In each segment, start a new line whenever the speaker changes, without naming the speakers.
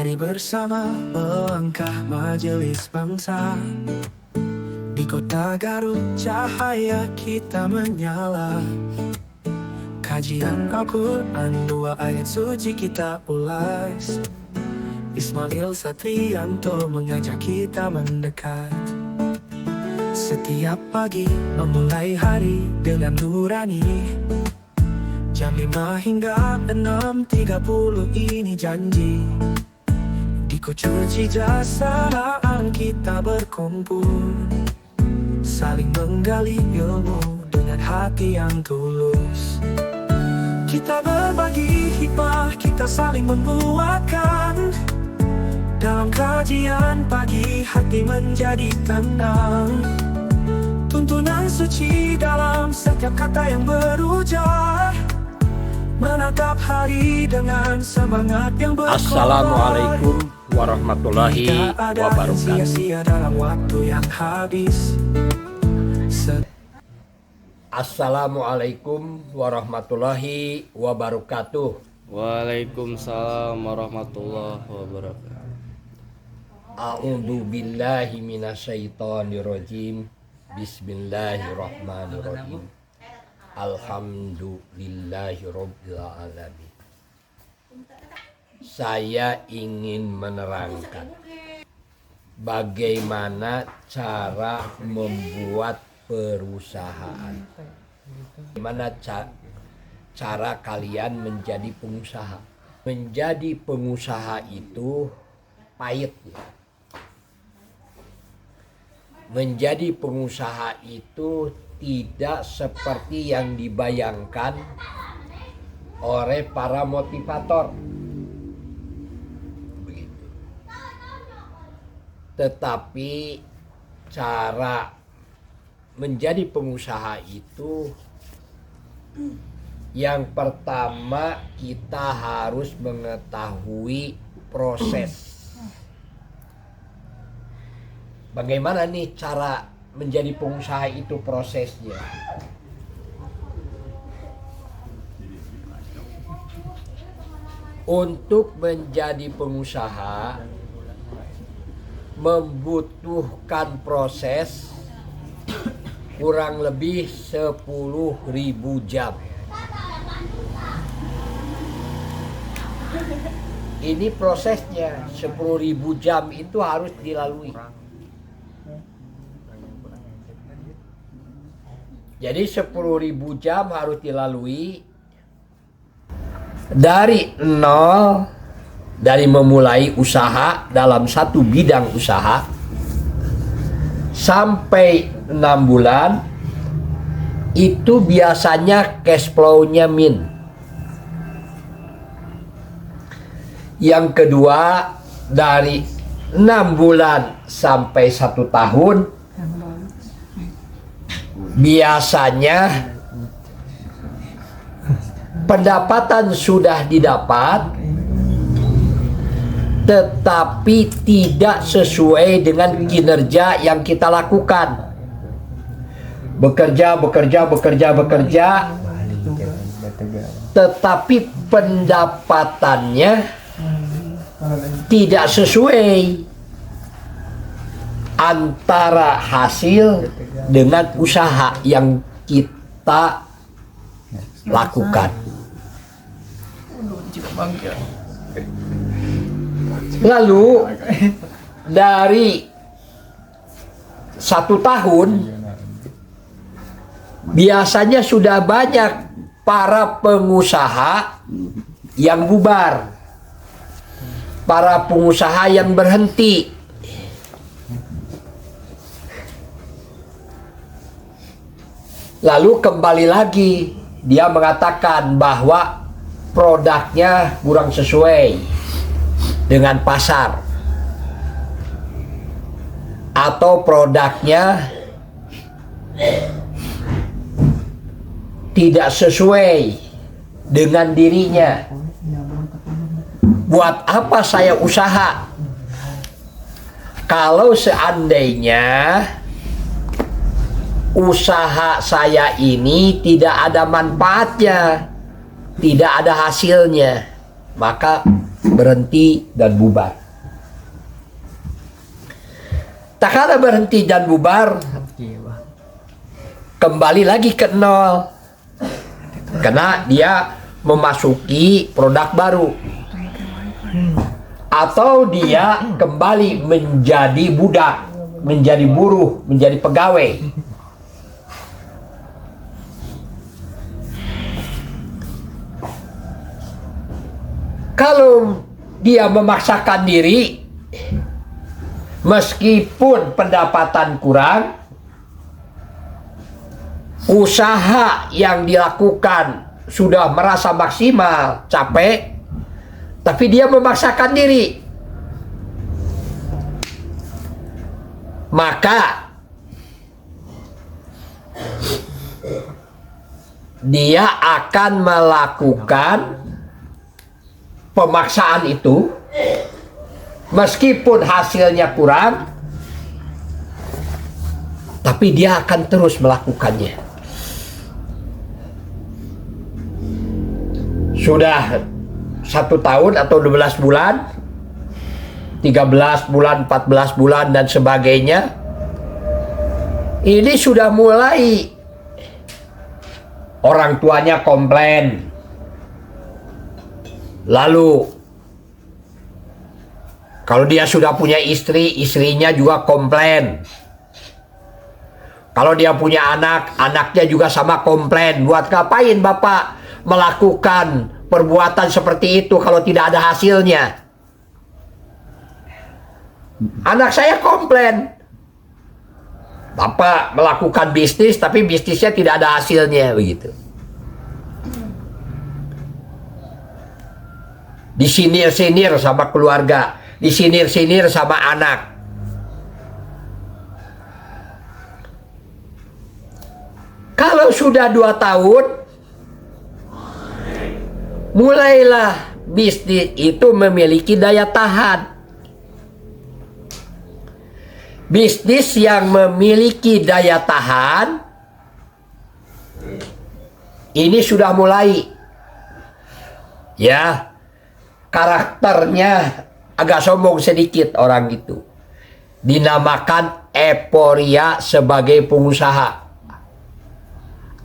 Mari bersama melangkah Majelis Bangsa. Di kota Garut cahaya kita menyala. Kajian Al-Quran 2 ayat suci kita ulas. Ismail Satrianto mengajak kita mendekat. Setiap pagi memulai hari dengan nurani. Jam 5 hingga 6.30 ini janji. Di Kucuci Jasaan kita berkumpul, saling menggali ilmu dengan hati yang tulus. Kita berbagi hikmah, kita saling menguatkan. Dalam kajian pagi hati menjadi tenang. Tuntunan suci dalam setiap kata yang berujar, menatap hari dengan semangat yang berkobar.
Assalamualaikum warahmatullahi wabarakatuh.
Sia-sia dalam waktu yang habis.
Assalamualaikum warahmatullahi wabarakatuh.
Waalaikumsalam warahmatullahi wabarakatuh.
A'udzu billahi minasyaitonir rajim. Bismillahirrahmanirrahim. Alhamdulillahirabbil alamin. Saya ingin menerangkan bagaimana cara membuat perusahaan. Bagaimana cara kalian menjadi pengusaha. Menjadi pengusaha itu pahit ya. Menjadi pengusaha itu tidak seperti yang dibayangkan oleh para motivator. Begitu. Tetapi cara menjadi pengusaha itu, yang pertama kita harus mengetahui proses. Bagaimana nih cara menjadi pengusaha itu prosesnya? Untuk menjadi pengusaha membutuhkan proses kurang lebih 10.000 jam. Ini prosesnya, 10.000 jam itu harus dilalui. Jadi 10.000 jam harus dilalui dari nol, dari memulai usaha dalam satu bidang usaha sampai 6 bulan. Itu biasanya cash flow-nya min. Yang kedua, dari 6 bulan sampai 1 tahun biasanya pendapatan sudah didapat, tetapi tidak sesuai dengan kinerja yang kita lakukan. Bekerja, tetapi pendapatannya tidak sesuai antara hasil dengan usaha yang kita lakukan. Lalu dari 1 tahun biasanya sudah banyak para pengusaha yang bubar, para pengusaha yang berhenti. Lalu kembali lagi dia mengatakan bahwa produknya kurang sesuai dengan pasar, atau produknya tidak sesuai dengan dirinya. Buat apa saya usaha kalau seandainya usaha saya ini tidak ada manfaatnya, tidak ada hasilnya? Maka berhenti dan bubar. Tak kala berhenti dan bubar, kembali lagi ke nol. Karena dia memasuki produk baru. Atau dia kembali menjadi budak, menjadi buruh, menjadi pegawai. Kalau dia memaksakan diri, meskipun pendapatan kurang, usaha yang dilakukan sudah merasa maksimal, capek, tapi dia memaksakan diri, maka dia akan melakukan pemaksaan itu meskipun hasilnya kurang, tapi dia akan terus melakukannya. Sudah 1 tahun atau 12 bulan, 13 bulan, 14 bulan dan sebagainya, ini sudah mulai orang tuanya komplain. Lalu kalau dia sudah punya istri, istrinya juga komplain. Kalau dia punya anak, anaknya juga sama komplain. Buat ngapain Bapak melakukan perbuatan seperti itu kalau tidak ada hasilnya? Anak saya komplain. Bapak melakukan bisnis tapi bisnisnya tidak ada hasilnya, begitu. Disinir-sinir sama keluarga, disinir-sinir sama anak. Kalau sudah 2 tahun, mulailah bisnis itu memiliki daya tahan. Bisnis yang memiliki daya tahan ini sudah mulai, ya, karakternya agak sombong sedikit orang itu. Dinamakan euforia sebagai pengusaha.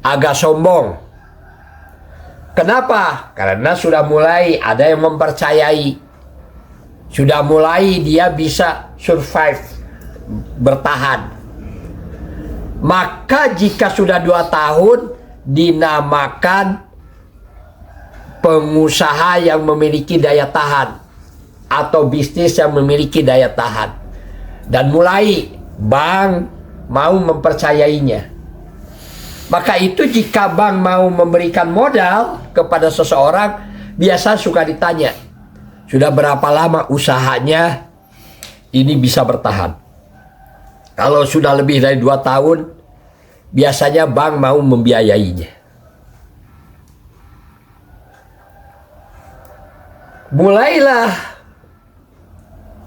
Agak sombong. Kenapa? Karena sudah mulai ada yang mempercayai. Sudah mulai dia bisa survive, bertahan. Maka jika sudah 2 tahun, dinamakan pengusaha yang memiliki daya tahan atau bisnis yang memiliki daya tahan, dan mulai bank mau mempercayainya. Maka itu jika bank mau memberikan modal kepada seseorang, biasa suka ditanya, sudah berapa lama usahanya ini bisa bertahan? Kalau sudah lebih dari 2 tahun, biasanya bank mau membiayainya. Mulailah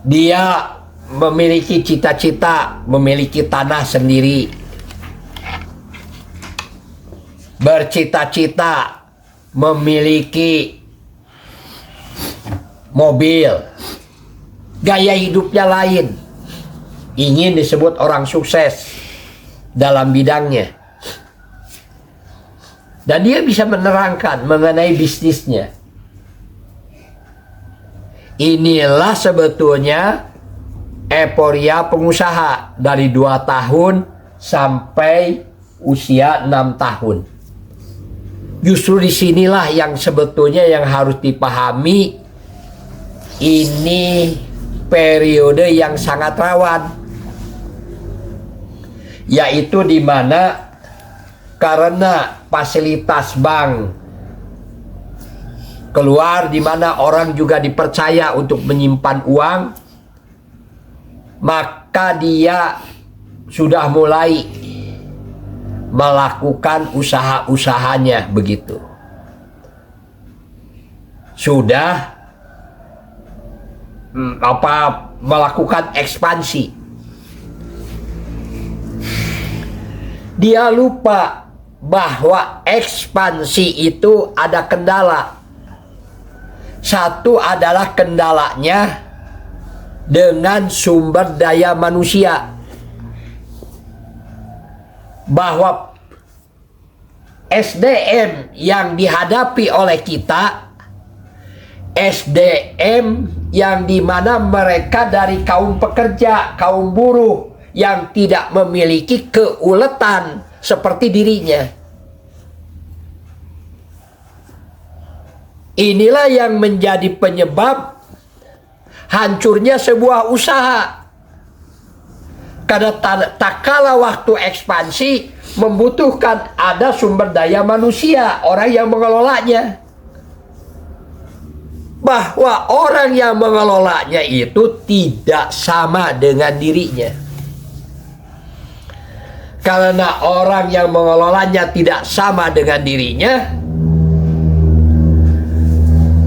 dia memiliki cita-cita, memiliki tanah sendiri, bercita-cita memiliki mobil, gaya hidupnya lain, ingin disebut orang sukses dalam bidangnya, dan dia bisa menerangkan mengenai bisnisnya. Inilah sebetulnya euforia pengusaha dari 2 tahun sampai usia 6 tahun. Justru disinilah yang sebetulnya yang harus dipahami. Ini periode yang sangat rawan, yaitu di mana karena fasilitas bank keluar, di mana orang juga dipercaya untuk menyimpan uang, maka dia sudah mulai melakukan usaha-usahanya, begitu. Sudah melakukan ekspansi. Dia lupa bahwa ekspansi itu ada kendala. Satu adalah kendalanya dengan sumber daya manusia. Bahwa SDM yang dihadapi oleh kita, SDM yang dimana mereka dari kaum pekerja, kaum buruh yang tidak memiliki keuletan seperti dirinya. Inilah yang menjadi penyebab hancurnya sebuah usaha. Karena tak kala waktu ekspansi membutuhkan ada sumber daya manusia, orang yang mengelolanya. Bahwa orang yang mengelolanya itu tidak sama dengan dirinya. Karena orang yang mengelolanya tidak sama dengan dirinya,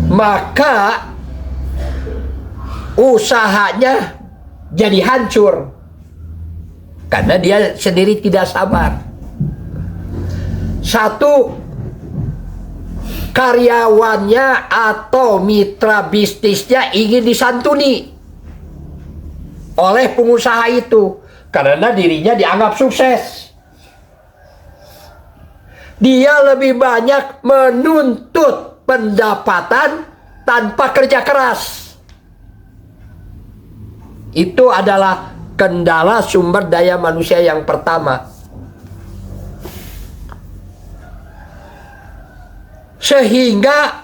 maka usahanya jadi hancur. Karena dia sendiri tidak sabar. Satu, karyawannya atau mitra bisnisnya ingin disantuni oleh pengusaha itu karena dirinya dianggap sukses. Dia lebih banyak menuntut pendapatan tanpa kerja keras. Itu adalah kendala sumber daya manusia yang pertama. Sehingga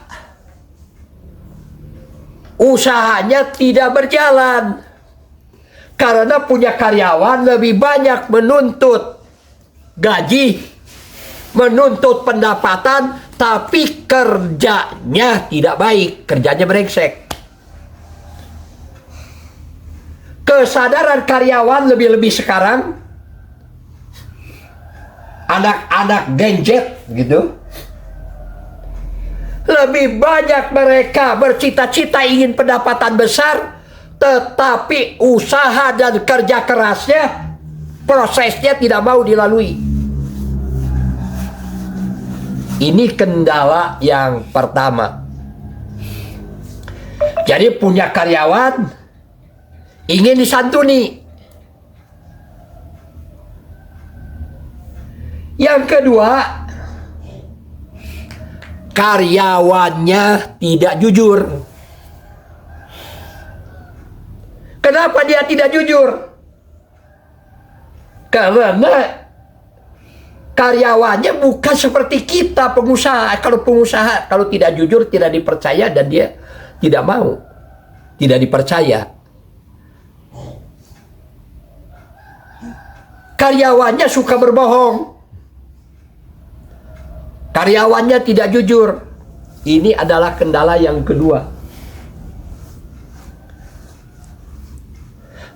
usahanya tidak berjalan. Karena punya karyawan lebih banyak menuntut gaji, menuntut pendapatan, tapi kerjanya tidak baik, kerjanya brengsek. Kesadaran karyawan lebih-lebih sekarang, anak-anak gadget gitu, lebih banyak mereka bercita-cita ingin pendapatan besar, tetapi usaha dan kerja kerasnya, prosesnya tidak mau dilalui. Ini kendala yang pertama. Jadi punya karyawan ingin disantuni. Yang kedua, karyawannya tidak jujur. Kenapa dia tidak jujur? Karena karyawannya bukan seperti kita pengusaha. Kalau pengusaha, kalau tidak jujur, tidak dipercaya, dan dia tidak mau, tidak dipercaya. Karyawannya suka berbohong. Karyawannya tidak jujur. Ini adalah kendala yang kedua.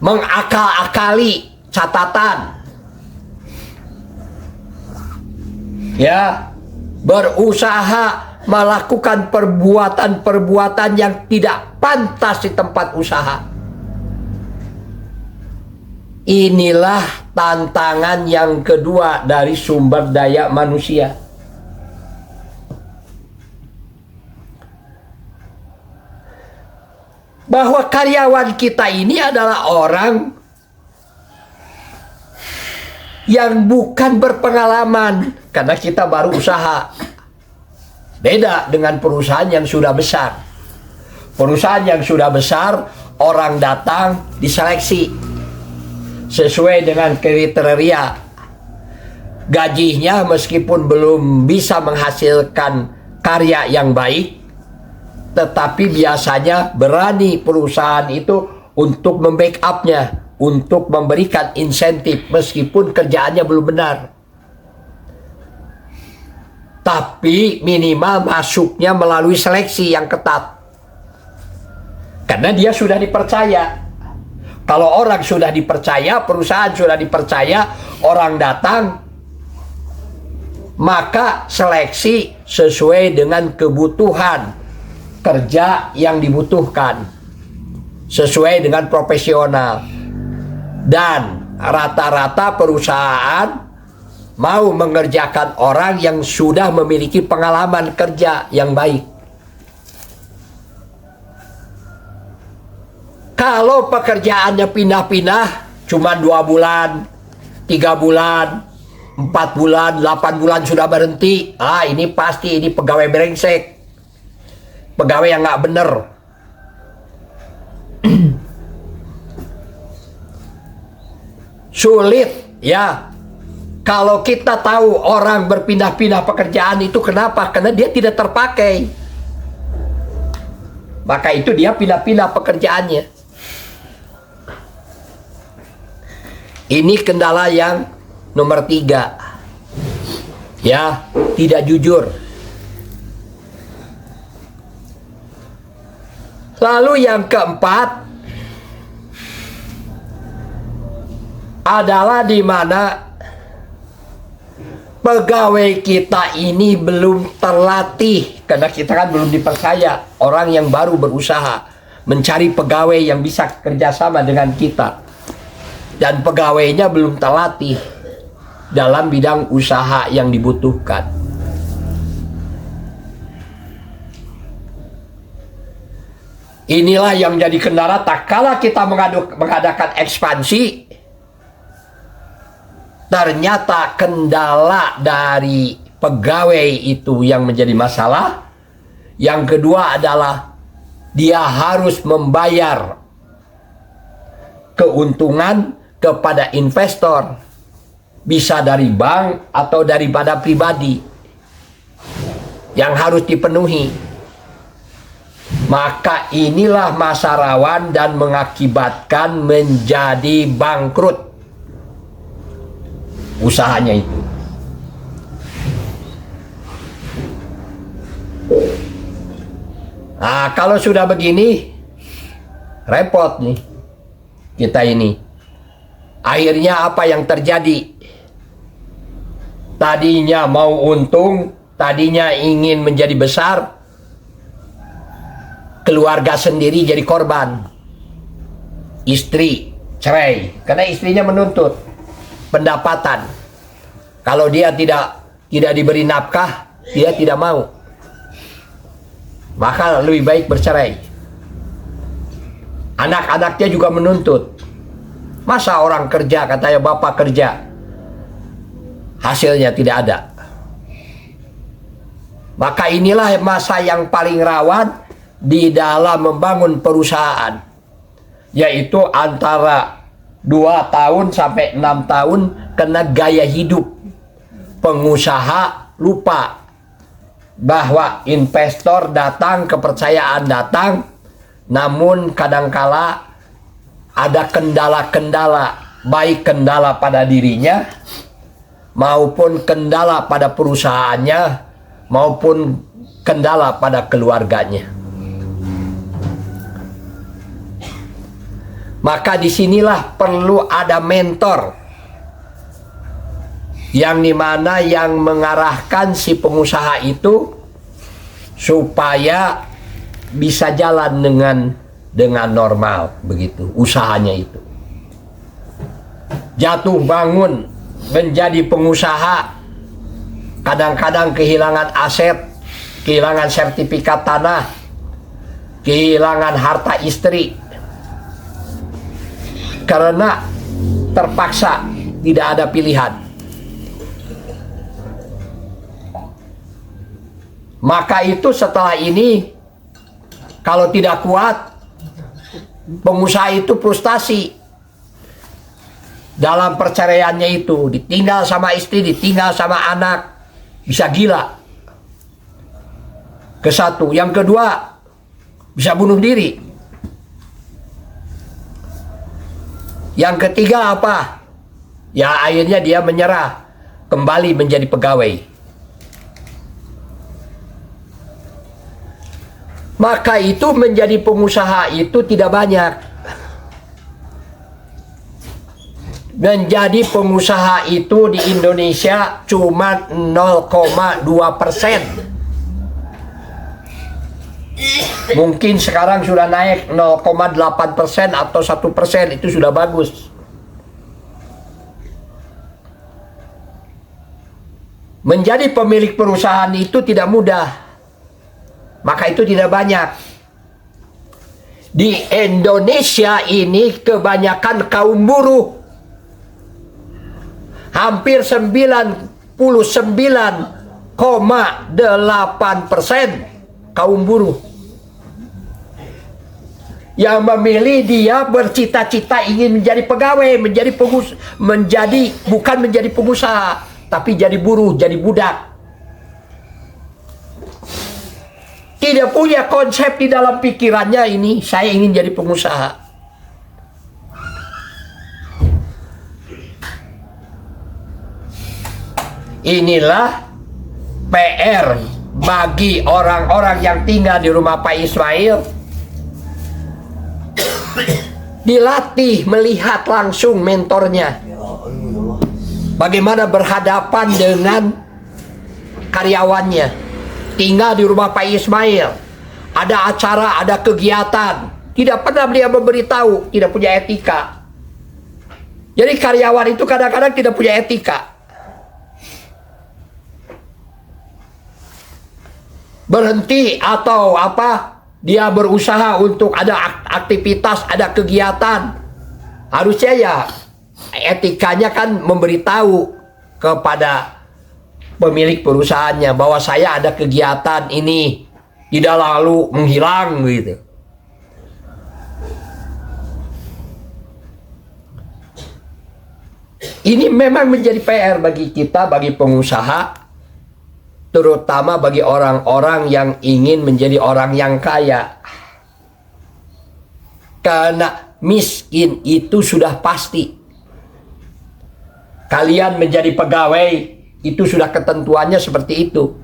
Mengakal-akali catatan. Ya, berusaha melakukan perbuatan-perbuatan yang tidak pantas di tempat usaha. Inilah tantangan yang kedua dari sumber daya manusia. Bahwa karyawan kita ini adalah orang yang bukan berpengalaman, karena kita baru usaha. Beda dengan perusahaan yang sudah besar. Perusahaan yang sudah besar, orang datang diseleksi sesuai dengan kriteria. Gajinya meskipun belum bisa menghasilkan karya yang baik, tetapi biasanya berani perusahaan itu untuk membackupnya, untuk memberikan insentif meskipun kerjaannya belum benar. Tapi minimal masuknya melalui seleksi yang ketat. Karena dia sudah dipercaya. Kalau orang sudah dipercaya, perusahaan sudah dipercaya, orang datang, maka seleksi sesuai dengan kebutuhan kerja yang dibutuhkan, sesuai dengan profesional. Dan rata-rata perusahaan mau mengerjakan orang yang sudah memiliki pengalaman kerja yang baik. Kalau pekerjaannya pindah-pindah, cuma 2 bulan, 3 bulan, 4 bulan, 8 bulan sudah berhenti. Ini pasti ini pegawai brengsek. Pegawai yang nggak bener. Sulit ya. Kalau kita tahu orang berpindah-pindah pekerjaan itu kenapa? Karena dia tidak terpakai. Maka itu dia pindah-pindah pekerjaannya. Ini kendala yang nomor 3. Ya, tidak jujur. Lalu yang keempat adalah di mana pegawai kita ini belum terlatih, karena kita kan belum dipercaya. Orang yang baru berusaha mencari pegawai yang bisa kerjasama dengan kita, dan pegawainya belum terlatih dalam bidang usaha yang dibutuhkan. Inilah yang jadi kendala tak kala kita mengadakan ekspansi. Ternyata kendala dari pegawai itu yang menjadi masalah. Yang kedua adalah dia harus membayar keuntungan kepada investor, bisa dari bank atau daripada pribadi, yang harus dipenuhi. Maka inilah masa rawan dan mengakibatkan menjadi bangkrut usahanya itu. Nah, kalau sudah begini, repot nih kita ini. Akhirnya apa yang terjadi? Tadinya mau untung, tadinya ingin menjadi besar, keluarga sendiri jadi korban. Istri cerai karena istrinya menuntut pendapatan. Kalau dia tidak diberi nafkah, dia tidak mau. Maka lebih baik bercerai. Anak-anaknya juga menuntut. Masa orang kerja, katanya bapak kerja, hasilnya tidak ada. Maka inilah masa yang paling rawan di dalam membangun perusahaan, yaitu antara 2 tahun sampai 6 tahun kena gaya hidup. Pengusaha lupa bahwa investor datang, kepercayaan datang, namun kadangkala ada kendala-kendala, baik kendala pada dirinya maupun kendala pada perusahaannya maupun kendala pada keluarganya. Maka disinilah perlu ada mentor yang dimana yang mengarahkan si pengusaha itu supaya bisa jalan dengan normal, begitu usahanya itu. Jatuh bangun menjadi pengusaha, kadang-kadang kehilangan aset, kehilangan sertifikat tanah, kehilangan harta istri, karena terpaksa tidak ada pilihan. Maka itu setelah ini, kalau tidak kuat, pengusaha itu frustasi dalam perceraiannya itu, ditinggal sama istri, ditinggal sama anak, bisa gila. Kesatu, yang kedua bisa bunuh diri. Yang ketiga apa? Ya akhirnya dia menyerah, kembali menjadi pegawai. Maka itu menjadi pengusaha itu tidak banyak. Menjadi pengusaha itu di Indonesia cuma 0,2%. Mungkin sekarang sudah naik 0,8% atau 1%, itu sudah bagus. Menjadi pemilik perusahaan itu tidak mudah. Maka itu tidak banyak. Di Indonesia ini kebanyakan kaum buruh. Hampir 99,8% kaum buruh yang memilih dia bercita-cita ingin menjadi pegawai, bukan menjadi pengusaha, tapi jadi buruh, jadi budak. Tidak punya konsep di dalam pikirannya ini, saya ingin jadi pengusaha. Inilah PR bagi orang-orang yang tinggal di rumah Pak Ismail. Dilatih melihat langsung mentornya bagaimana berhadapan dengan karyawannya. Tinggal di rumah Pak Ismail, ada acara, ada kegiatan, tidak pernah beliau memberitahu, tidak punya etika. Jadi karyawan itu kadang-kadang tidak punya etika. Berhenti atau apa, dia berusaha untuk ada aktivitas, ada kegiatan, harusnya ya etikanya kan memberitahu kepada pemilik perusahaannya bahwa saya ada kegiatan ini, tidak lalu menghilang gitu. Ini memang menjadi PR bagi kita, bagi pengusaha, terutama bagi orang-orang yang ingin menjadi orang yang kaya. Karena miskin itu sudah pasti. Kalian menjadi pegawai itu sudah ketentuannya seperti itu.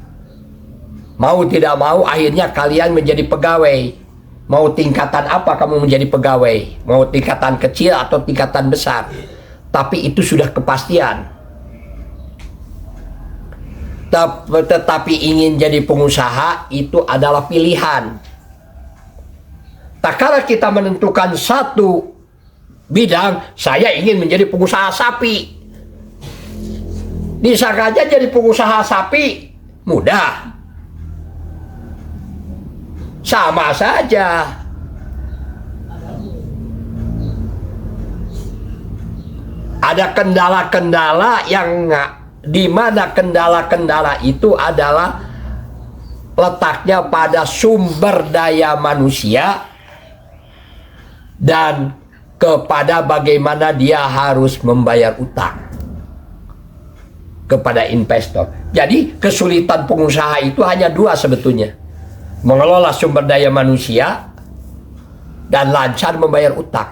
Mau tidak mau akhirnya kalian menjadi pegawai. Mau tingkatan apa kamu menjadi pegawai? Mau tingkatan kecil atau tingkatan besar? Tapi itu sudah kepastian. Tetapi ingin jadi pengusaha itu adalah pilihan. Tak kala kita menentukan satu bidang, saya ingin menjadi pengusaha sapi. Disangka aja jadi pengusaha sapi mudah. Sama saja. Ada kendala-kendala yang di mana kendala-kendala itu adalah letaknya pada sumber daya manusia dan kepada bagaimana dia harus membayar utang kepada investor. Jadi kesulitan pengusaha itu hanya dua sebetulnya: mengelola sumber daya manusia dan lancar membayar utang.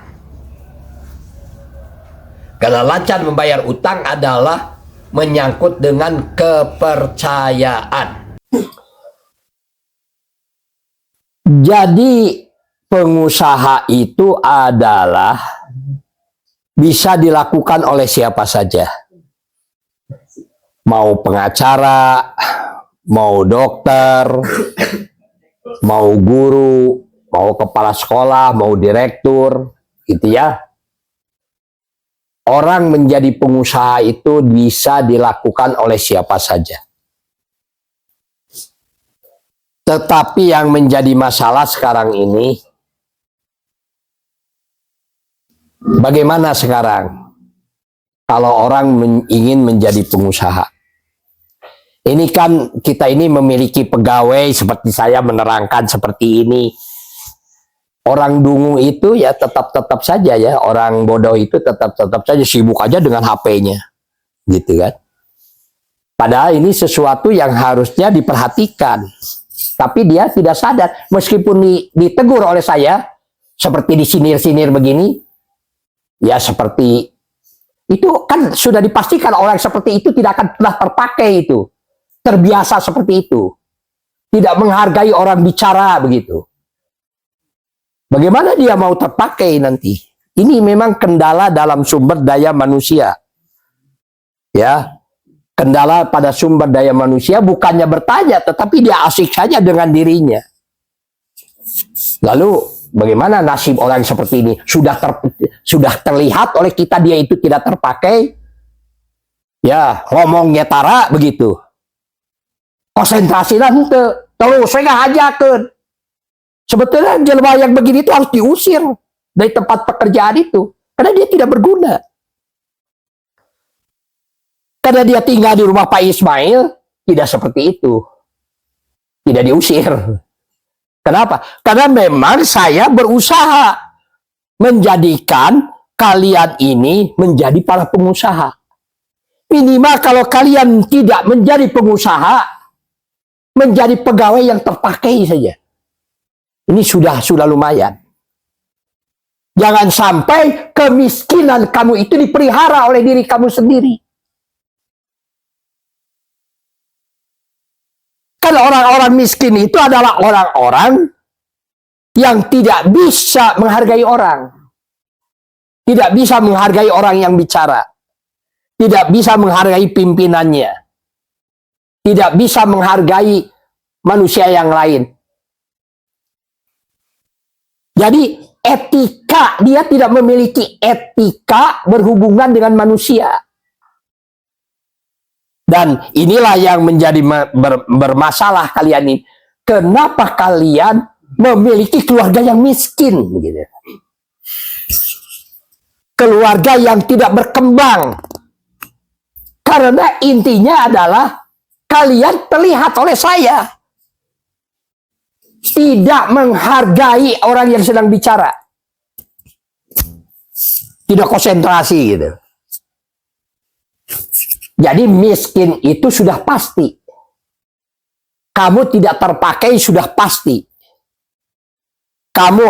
Karena lancar membayar utang adalah menyangkut dengan kepercayaan. Jadi pengusaha itu adalah bisa dilakukan oleh siapa saja. Mau pengacara, mau dokter, mau guru, mau kepala sekolah, mau direktur, gitu ya. Orang menjadi pengusaha itu bisa dilakukan oleh siapa saja. Tetapi yang menjadi masalah sekarang ini, bagaimana sekarang kalau orang ingin menjadi pengusaha? Ini kan kita ini memiliki pegawai seperti saya menerangkan seperti ini. Orang dungu itu ya tetap saja ya, orang bodoh itu tetap saja sibuk aja dengan HP-nya, gitu kan. Padahal ini sesuatu yang harusnya diperhatikan, tapi dia tidak sadar. Meskipun ditegur oleh saya, seperti disinir-sinir begini, ya seperti itu kan sudah dipastikan orang seperti itu tidak akan pernah terpakai itu, terbiasa seperti itu, tidak menghargai orang bicara begitu. Bagaimana dia mau terpakai nanti? Ini memang kendala dalam sumber daya manusia. Ya, kendala pada sumber daya manusia bukannya bertanya, tetapi dia asik saja dengan dirinya. Lalu bagaimana nasib orang seperti ini? Sudah terlihat oleh kita dia itu tidak terpakai. Ya, ngomongnya tara begitu. Konsentrasi lah terus saya nggak hajakeun. Sebetulnya jelma yang begini itu harus diusir dari tempat pekerjaan itu. Karena dia tidak berguna. Karena dia tinggal di rumah Pak Ismail, tidak seperti itu. Tidak diusir. Kenapa? Karena memang saya berusaha menjadikan kalian ini menjadi para pengusaha. Minimal kalau kalian tidak menjadi pengusaha, menjadi pegawai yang terpakai saja. Ini sudah lumayan. Jangan sampai kemiskinan kamu itu dipelihara oleh diri kamu sendiri. Kan orang-orang miskin itu adalah orang-orang yang tidak bisa menghargai orang. Tidak bisa menghargai orang yang bicara. Tidak bisa menghargai pimpinannya. Tidak bisa menghargai manusia yang lain. Jadi etika, dia tidak memiliki etika berhubungan dengan manusia. Dan inilah yang menjadi bermasalah kalian ini. Kenapa kalian memiliki keluarga yang miskin? Gitu. Keluarga yang tidak berkembang. Karena intinya adalah kalian terlihat oleh saya tidak menghargai orang yang sedang bicara. Tidak konsentrasi gitu. Jadi miskin itu sudah pasti. Kamu tidak terpakai sudah pasti. Kamu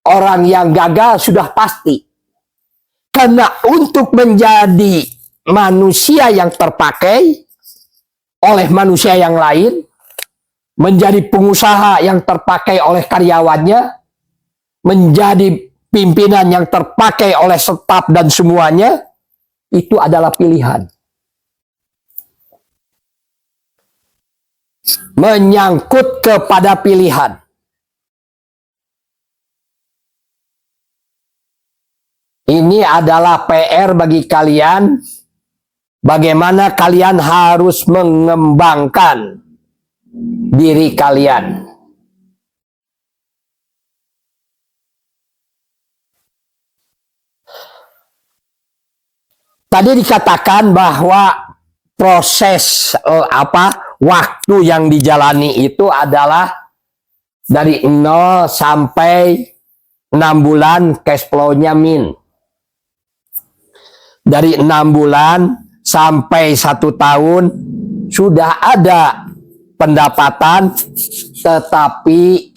orang yang gagal sudah pasti. Karena untuk menjadi manusia yang terpakai oleh manusia yang lain, menjadi pengusaha yang terpakai oleh karyawannya, menjadi pimpinan yang terpakai oleh staf dan semuanya, itu adalah pilihan. Menyangkut kepada pilihan. Ini adalah PR bagi kalian. Bagaimana kalian harus mengembangkan diri kalian. Tadi dikatakan bahwa proses waktu yang dijalani itu adalah dari 0 sampai 6 bulan cash flow-nya min. Dari 6 bulan sampai 1 tahun sudah ada pendapatan, tetapi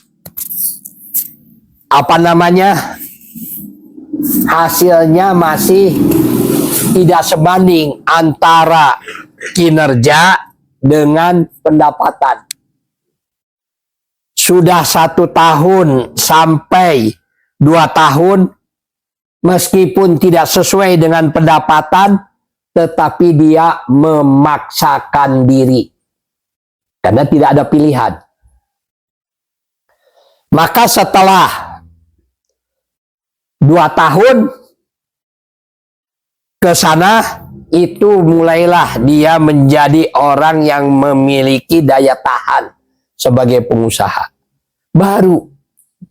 hasilnya masih tidak sebanding antara kinerja dengan pendapatan. Sudah 1 tahun sampai 2 tahun, meskipun tidak sesuai dengan pendapatan, tetapi dia memaksakan diri. Karena tidak ada pilihan. Maka setelah 2 tahun ke sana, itu mulailah dia menjadi orang yang memiliki daya tahan sebagai pengusaha. Baru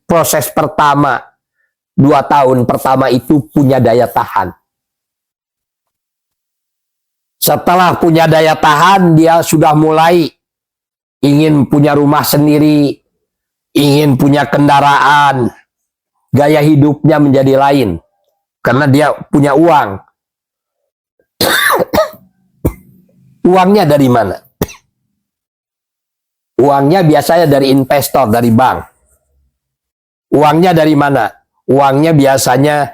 proses pertama, 2 tahun pertama itu punya daya tahan. Setelah punya daya tahan, dia sudah mulai ingin punya rumah sendiri, ingin punya kendaraan, gaya hidupnya menjadi lain. Karena dia punya uang. Uangnya dari mana? Uangnya biasanya dari investor, dari bank. Uangnya dari mana? Uangnya biasanya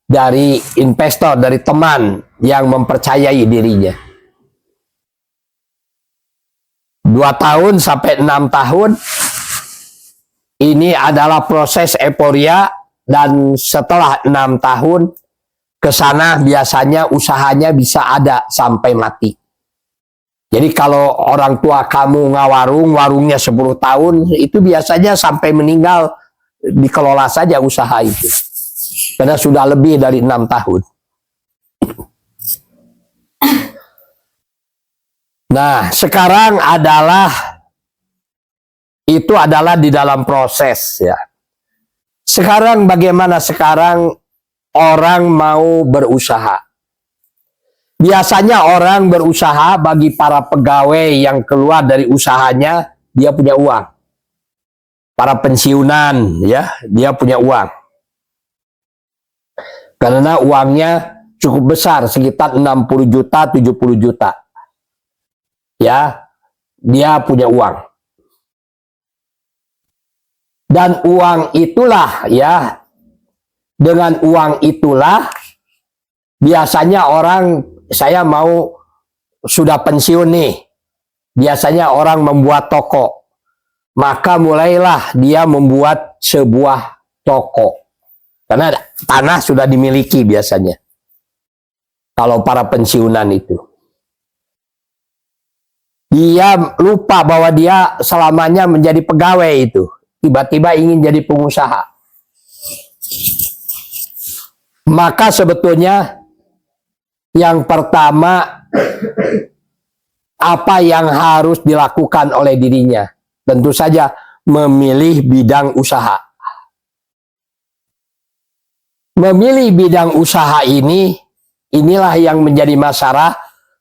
dari investor, dari teman yang mempercayai dirinya. 2 tahun sampai 6 tahun, ini adalah proses euforia, dan setelah 6 tahun, ke sana biasanya usahanya bisa ada sampai mati. Jadi kalau orang tua kamu ngawarung, warungnya 10 tahun, itu biasanya sampai meninggal dikelola saja usaha itu. Karena sudah lebih dari 6 tahun. Nah, sekarang adalah itu adalah di dalam proses ya. Sekarang bagaimana sekarang orang mau berusaha? Biasanya orang berusaha bagi para pegawai yang keluar dari usahanya, dia punya uang. Para pensiunan ya, dia punya uang. Karena uangnya cukup besar, sekitar 60 juta, 70 juta. Ya, dia punya uang. Dan uang itulah ya, dengan uang itulah biasanya orang, saya mau sudah pensiun nih, biasanya orang membuat toko, maka mulailah dia membuat sebuah toko, karena tanah sudah dimiliki biasanya, kalau para pensiunan itu. Dia lupa bahwa dia selamanya menjadi pegawai itu, tiba-tiba ingin jadi pengusaha. Maka sebetulnya yang pertama, apa yang harus dilakukan oleh dirinya? Tentu saja memilih bidang usaha. Memilih bidang usaha ini, inilah yang menjadi masalah.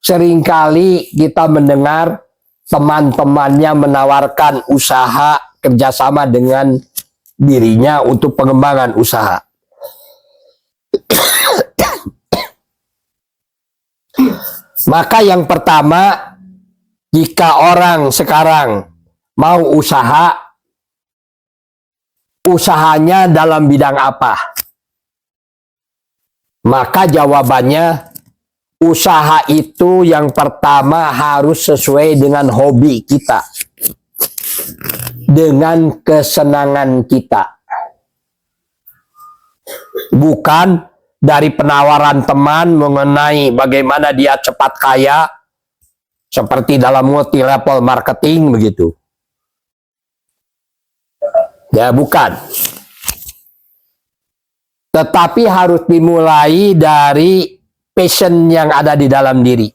Seringkali kita mendengar teman-temannya menawarkan usaha kerjasama dengan dirinya untuk pengembangan usaha. Maka yang pertama, jika orang sekarang mau usaha, usahanya dalam bidang apa? Maka jawabannya, usaha itu yang pertama harus sesuai dengan hobi kita, dengan kesenangan kita. Bukan dari penawaran teman mengenai bagaimana dia cepat kaya, seperti dalam multi level marketing begitu. Ya, bukan. Tetapi harus dimulai dari passion yang ada di dalam diri.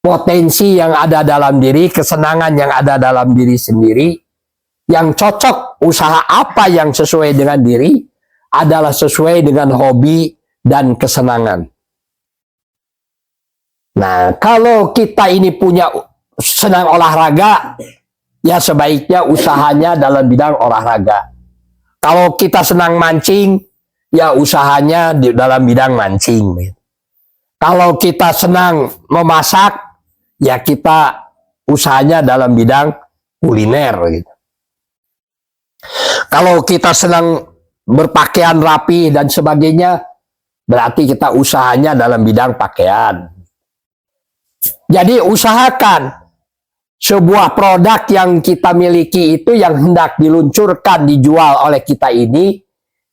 Potensi yang ada dalam diri, kesenangan yang ada dalam diri sendiri, yang cocok usaha apa yang sesuai dengan diri, adalah sesuai dengan hobi dan kesenangan. Nah, kalau kita ini punya senang olahraga, ya sebaiknya usahanya dalam bidang olahraga. Kalau kita senang mancing, ya usahanya di dalam bidang mancing. Kalau kita senang memasak, ya kita usahanya dalam bidang kuliner. Gitu. Kalau kita senang berpakaian rapi dan sebagainya, berarti kita usahanya dalam bidang pakaian. Jadi usahakan sebuah produk yang kita miliki itu yang hendak diluncurkan, dijual oleh kita ini,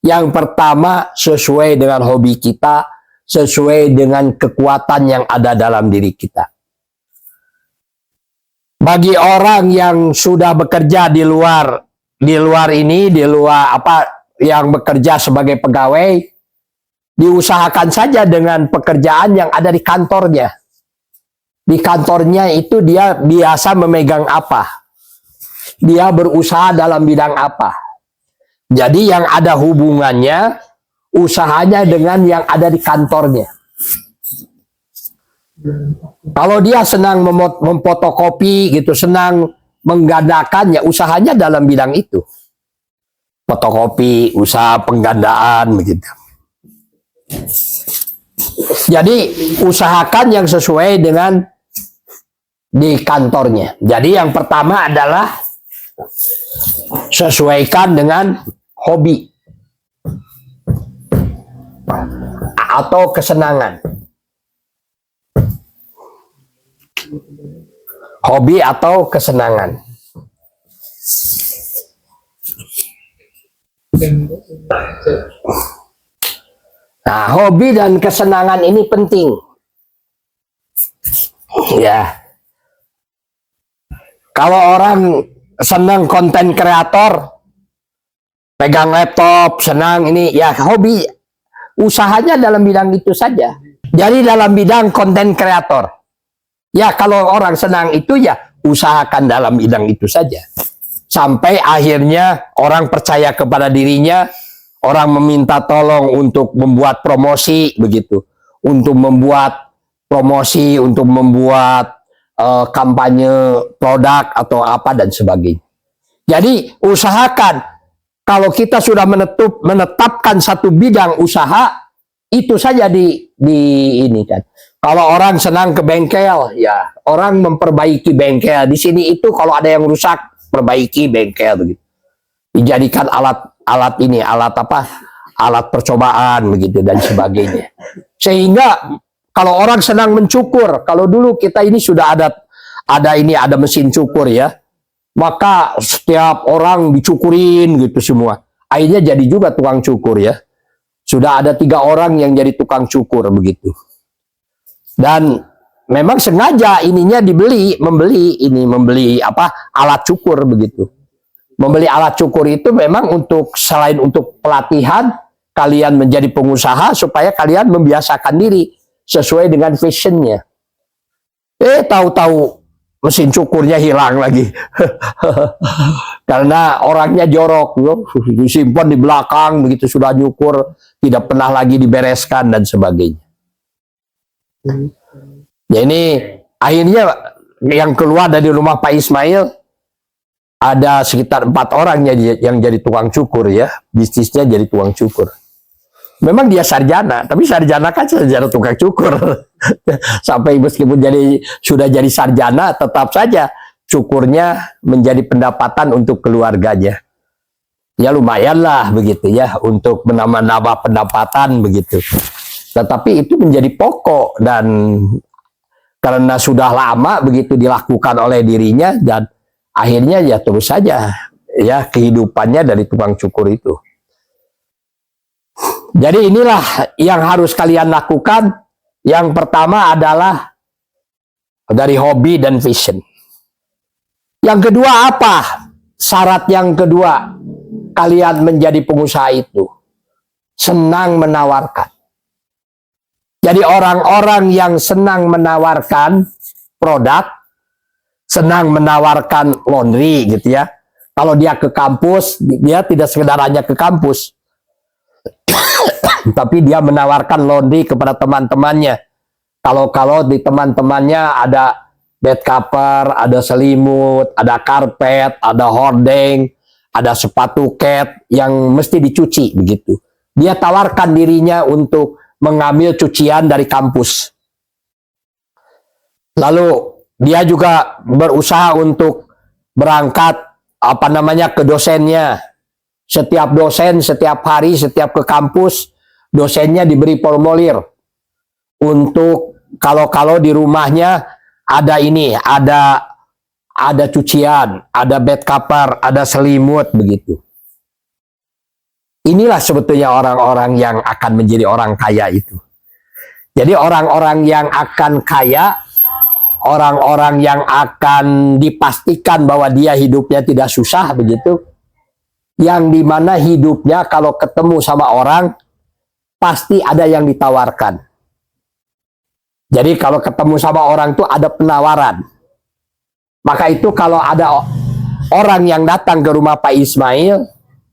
yang pertama sesuai dengan hobi kita, sesuai dengan kekuatan yang ada dalam diri kita. Bagi orang yang sudah bekerja di luar yang bekerja sebagai pegawai, diusahakan saja dengan pekerjaan yang ada di kantornya. Di kantornya itu dia biasa memegang apa? Dia berusaha dalam bidang apa? Jadi yang ada hubungannya, usahanya dengan yang ada di kantornya. Kalau dia senang memfotokopi gitu, senang menggandakan, ya usahanya dalam bidang itu. Fotokopi, usaha penggandaan begitu. Jadi usahakan yang sesuai dengan di kantornya. Jadi yang pertama adalah sesuaikan dengan hobi atau kesenangan. Hobi atau kesenangan. Nah, hobi dan kesenangan ini penting. Ya. Kalau orang senang konten kreator, pegang laptop, senang ini, ya hobi. Usahanya dalam bidang itu saja. Jadi dalam bidang konten kreator. Ya, kalau orang senang itu, ya usahakan dalam bidang itu saja. sampai akhirnya orang percaya kepada dirinya, orang meminta tolong untuk membuat promosi begitu, untuk membuat promosi, untuk membuat kampanye produk atau apa dan sebagainya. Jadi usahakan kalau kita sudah menetapkan satu bidang usaha, itu saja di ini kan. Kalau orang senang ke bengkel, ya orang memperbaiki bengkel. Di sini itu kalau ada yang rusak, perbaiki bengkel begitu. Dijadikan alat ini, alat apa? Alat percobaan begitu dan sebagainya. Sehingga kalau orang senang mencukur, kalau dulu kita ini sudah ada mesin cukur ya, maka setiap orang dicukurin gitu semua. Akhirnya jadi juga tukang cukur ya. Sudah ada 3 orang yang jadi tukang cukur begitu. Dan memang sengaja ininya membeli alat cukur begitu. Membeli alat cukur itu memang selain untuk pelatihan kalian menjadi pengusaha supaya kalian membiasakan diri sesuai dengan fashionnya. Tahu-tahu mesin cukurnya hilang lagi. Karena orangnya jorok, disimpan di belakang begitu sudah nyukur, tidak pernah lagi dibereskan dan sebagainya. Jadi akhirnya yang keluar dari rumah Pak Ismail ada sekitar 4 orang yang jadi tukang cukur ya, bisnisnya jadi tukang cukur. Memang dia sarjana, tapi sarjana kan sarjana tukang cukur. Sampai meskipun sudah jadi sarjana, tetap saja cukurnya menjadi pendapatan untuk keluarganya. Ya lumayan lah begitu ya, untuk menambah pendapatan begitu. Tetapi itu menjadi pokok dan karena sudah lama begitu dilakukan oleh dirinya dan akhirnya ya terus saja ya kehidupannya dari tukang cukur itu. Jadi inilah yang harus kalian lakukan. Yang pertama adalah dari hobi dan vision. Yang kedua apa? Syarat yang kedua kalian menjadi pengusaha itu senang menawarkan. Jadi orang-orang yang senang menawarkan produk, senang menawarkan laundry gitu ya. Kalau dia ke kampus, dia tidak sekedar hanya ke kampus, tapi dia menawarkan laundry kepada teman-temannya. Kalau di teman-temannya ada bed cover, ada selimut, ada karpet, ada hordeng, ada sepatu cat yang mesti dicuci begitu. Dia tawarkan dirinya untuk mengambil cucian dari kampus. Lalu dia juga berusaha untuk berangkat ke dosennya. Setiap dosen, setiap hari, setiap ke kampus, dosennya diberi formulir untuk kalau di rumahnya ada cucian, ada bed cover, ada selimut begitu. Inilah sebetulnya orang-orang yang akan menjadi orang kaya itu. Jadi orang-orang yang akan kaya, orang-orang yang akan dipastikan bahwa dia hidupnya tidak susah begitu, yang dimana hidupnya kalau ketemu sama orang pasti ada yang ditawarkan. Jadi kalau ketemu sama orang itu ada penawaran. Maka itu kalau ada orang yang datang ke rumah Pak Ismail,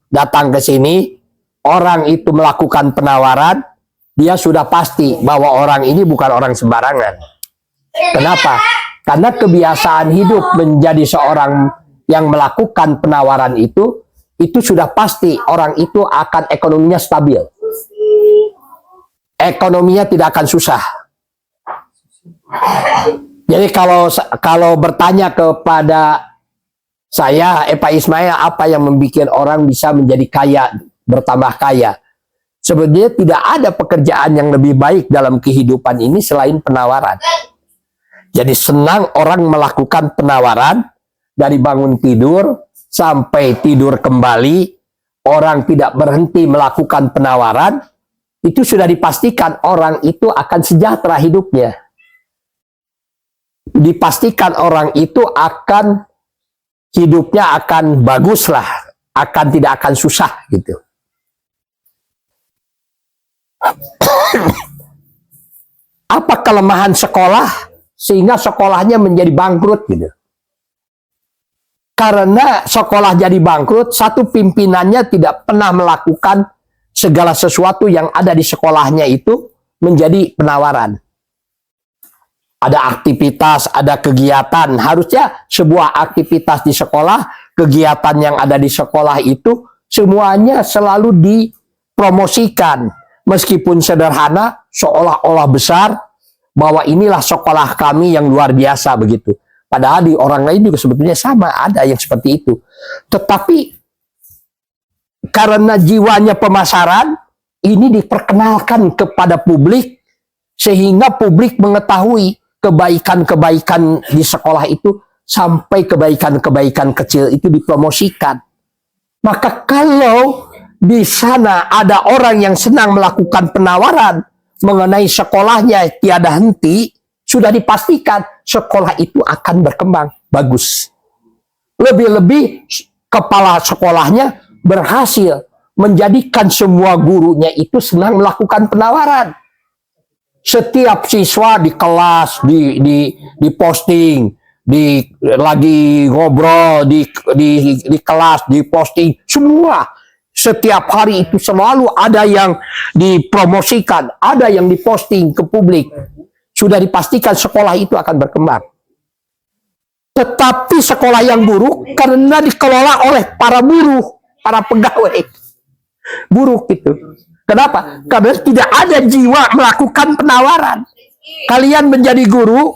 datang ke sini, orang itu melakukan penawaran, dia sudah pasti bahwa orang ini bukan orang sembarangan. Kenapa? Karena kebiasaan hidup menjadi seorang yang melakukan penawaran itu sudah pasti orang itu akan ekonominya stabil. Ekonominya tidak akan susah. Jadi kalau bertanya kepada saya, Pak Ismail, apa yang membuat orang bisa menjadi kaya, bertambah kaya? Sebenarnya tidak ada pekerjaan yang lebih baik dalam kehidupan ini selain penawaran. Jadi senang orang melakukan penawaran dari bangun tidur sampai tidur kembali, orang tidak berhenti melakukan penawaran, itu sudah dipastikan orang itu akan sejahtera hidupnya. Dipastikan orang itu akan hidupnya akan bagus lah, tidak akan susah gitu. Apa kelemahan sekolah sehingga sekolahnya menjadi bangkrut gitu? karena sekolah jadi bangkrut, satu pimpinannya tidak pernah melakukan segala sesuatu yang ada di sekolahnya itu menjadi penawaran. Ada aktivitas, ada kegiatan. Harusnya sebuah aktivitas di sekolah, kegiatan yang ada di sekolah itu semuanya selalu dipromosikan. Meskipun sederhana, seolah-olah besar, bahwa inilah sekolah kami yang luar biasa begitu. Padahal di orang lain juga sebetulnya sama, ada yang seperti itu. Tetapi karena jiwanya pemasaran, ini diperkenalkan kepada publik, sehingga publik mengetahui kebaikan-kebaikan di sekolah itu, sampai kebaikan-kebaikan kecil itu dipromosikan. Maka kalau di sana ada orang yang senang melakukan penawaran mengenai sekolahnya tiada henti, sudah dipastikan sekolah itu akan berkembang bagus. Lebih-lebih kepala sekolahnya berhasil menjadikan semua gurunya itu senang melakukan penawaran. Setiap siswa di kelas di posting, lagi ngobrol di kelas, di posting, semua. Setiap hari itu selalu ada yang dipromosikan, ada yang diposting ke publik. Sudah dipastikan sekolah itu akan berkembang. Tetapi sekolah yang buruk karena dikelola oleh para buruh, para pegawai. Buruk itu. Kenapa? Karena tidak ada jiwa melakukan penawaran. Kalian menjadi guru,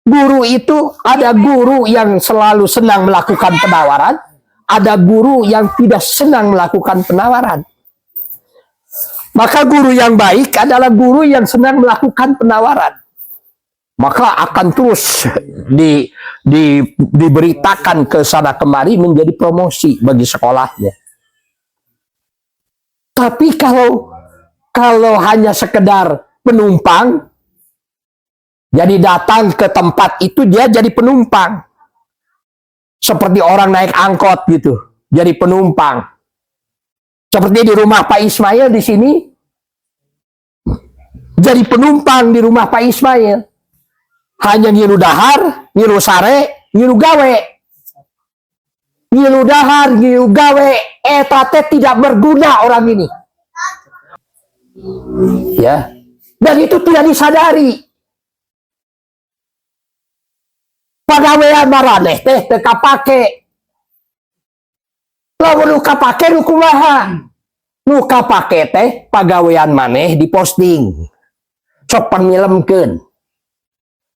guru itu ada guru yang selalu senang melakukan penawaran, ada guru yang tidak senang melakukan penawaran. Maka guru yang baik adalah guru yang senang melakukan penawaran. Maka akan terus diberitakan ke sana kemari menjadi promosi bagi sekolahnya. Tapi kalau hanya sekedar penumpang, jadi datang ke tempat itu dia jadi penumpang. Seperti orang naik angkot gitu, jadi penumpang. Seperti di rumah Pak Ismail di sini, jadi penumpang di rumah Pak Ismail. Hanya ngilu dahar, ngilu sare, ngilu gawe. Ngilu dahar, ngilu gawe, etate tidak berguna orang ini. Ya, dan itu tidak disadari. Pagawean maraneh teh teka pake. Lalu luka pake nu kumaha. Luka pake teh pagawean maneh diposting. Sok pamilemkeun.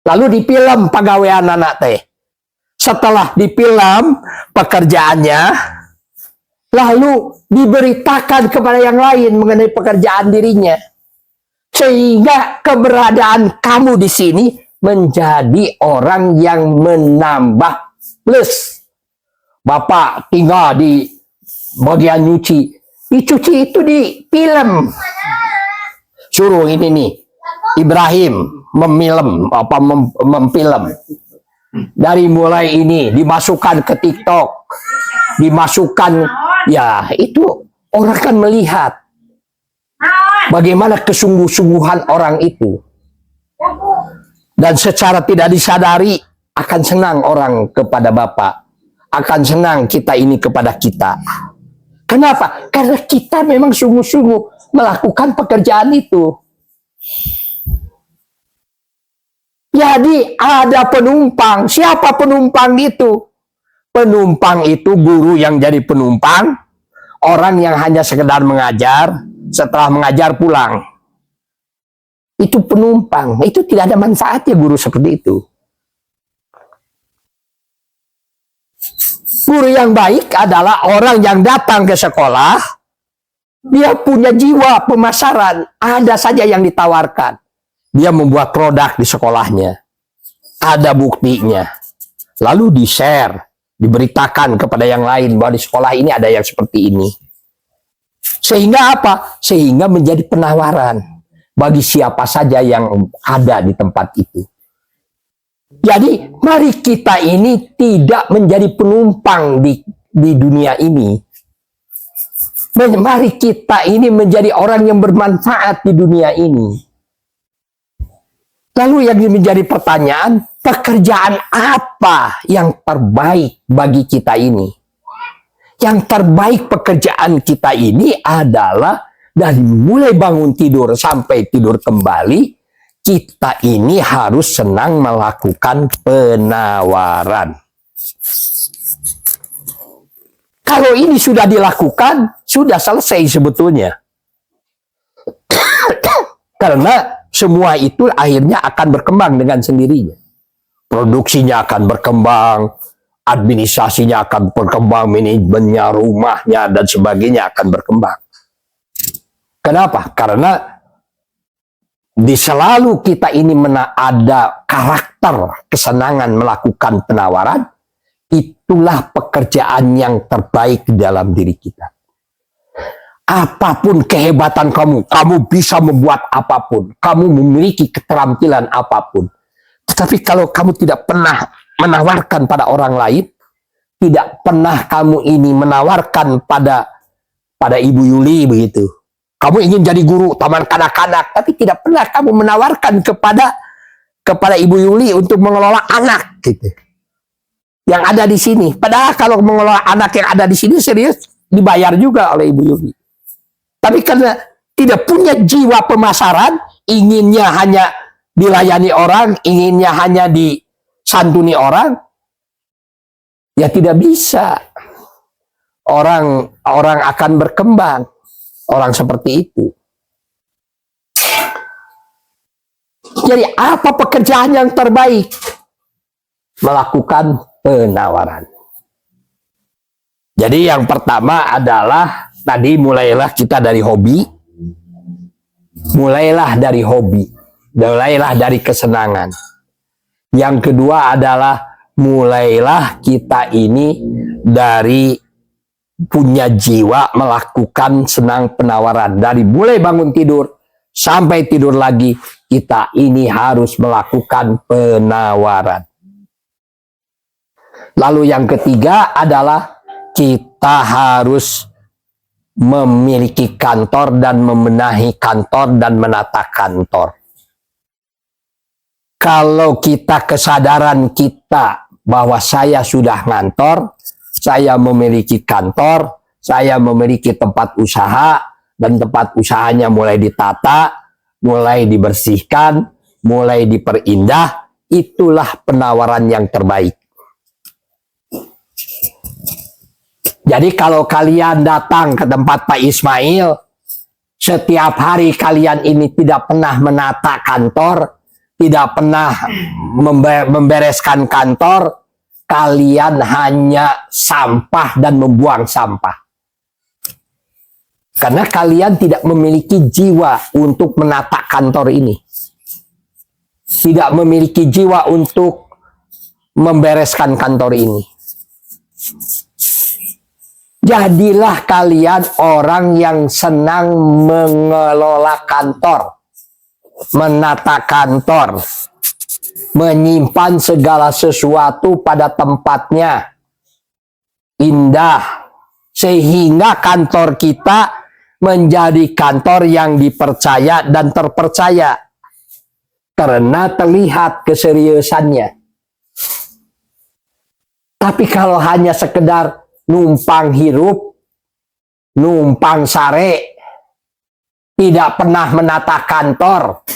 Lalu dipilem pagawean anak teh. Setelah dipilem pekerjaannya, lalu diberitakan kepada yang lain mengenai pekerjaan dirinya. Sehingga keberadaan kamu di sini menjadi orang yang menambah plus. Bapak tinggal di bagian nyuci. Dicuci itu di film. Suruh ini nih, Ibrahim memfilm. Dari mulai ini dimasukkan ke TikTok, dimasukkan, ya itu orang kan melihat bagaimana kesungguh-sungguhan orang itu. Dan secara tidak disadari akan senang orang kepada Bapak, akan senang kita ini kepada kita. Kenapa? Karena kita memang sungguh-sungguh melakukan pekerjaan itu. Jadi ada penumpang. Siapa penumpang itu? Penumpang itu guru yang jadi penumpang, orang yang hanya sekedar mengajar, setelah mengajar pulang. Itu penumpang. Itu tidak ada manfaatnya guru seperti itu. Guru yang baik adalah orang yang datang ke sekolah, dia punya jiwa pemasaran, ada saja yang ditawarkan. Dia membuat produk di sekolahnya. Ada buktinya. Lalu di-share, diberitakan kepada yang lain bahwa di sekolah ini ada yang seperti ini. Sehingga apa? Sehingga menjadi penawaran bagi siapa saja yang ada di tempat itu. Jadi mari kita ini tidak menjadi penumpang di dunia ini. Mari kita ini menjadi orang yang bermanfaat di dunia ini. Lalu yang menjadi pertanyaan, pekerjaan apa yang terbaik bagi kita ini? Yang terbaik pekerjaan kita ini adalah dari mulai bangun tidur sampai tidur kembali, kita ini harus senang melakukan penawaran. Kalau ini sudah dilakukan, sudah selesai sebetulnya. Karena semua itu akhirnya akan berkembang dengan sendirinya. Produksinya akan berkembang, administrasinya akan berkembang, manajemennya, rumahnya, dan sebagainya akan berkembang. Kenapa? Karena di selalu kita ini ada karakter kesenangan melakukan penawaran, itulah pekerjaan yang terbaik dalam diri kita. Apapun kehebatan kamu, kamu bisa membuat apapun, kamu memiliki keterampilan apapun. Tetapi kalau kamu tidak pernah menawarkan pada orang lain, tidak pernah kamu ini menawarkan pada Ibu Yuli begitu. Kamu ingin jadi guru taman kanak-kanak, tapi tidak pernah kamu menawarkan kepada Ibu Yuli untuk mengelola anak gitu. Yang ada di sini. Padahal kalau mengelola anak yang ada di sini serius dibayar juga oleh Ibu Yuli. Tapi karena tidak punya jiwa pemasaran, inginnya hanya dilayani orang, inginnya hanya disantuni orang, ya tidak bisa. Orang akan berkembang. Orang seperti itu. Jadi apa pekerjaan yang terbaik? Melakukan penawaran. Jadi yang pertama adalah tadi mulailah kita dari hobi. Mulailah dari hobi. Mulailah dari kesenangan. Yang kedua adalah mulailah kita ini dari punya jiwa melakukan senang penawaran. Dari mulai bangun tidur sampai tidur lagi, kita ini harus melakukan penawaran. Lalu yang ketiga adalah kita harus memiliki kantor dan membenahi kantor dan menata kantor. Kalau kita kesadaran kita bahwa saya sudah ngantor, saya memiliki kantor, saya memiliki tempat usaha, dan tempat usahanya mulai ditata, mulai dibersihkan, mulai diperindah, itulah penawaran yang terbaik. Jadi kalau kalian datang ke tempat Pak Ismail, setiap hari kalian ini tidak pernah menata kantor, tidak pernah membereskan kantor, kalian hanya sampah dan membuang sampah. Karena kalian tidak memiliki jiwa untuk menata kantor ini. Tidak memiliki jiwa untuk membereskan kantor ini. Jadilah kalian orang yang senang mengelola kantor, menata kantor, menyimpan segala sesuatu pada tempatnya, indah, sehingga kantor kita menjadi kantor yang dipercaya dan terpercaya, karena terlihat keseriusannya. Tapi kalau hanya sekedar numpang hirup, numpang sare, tidak pernah menata kantor,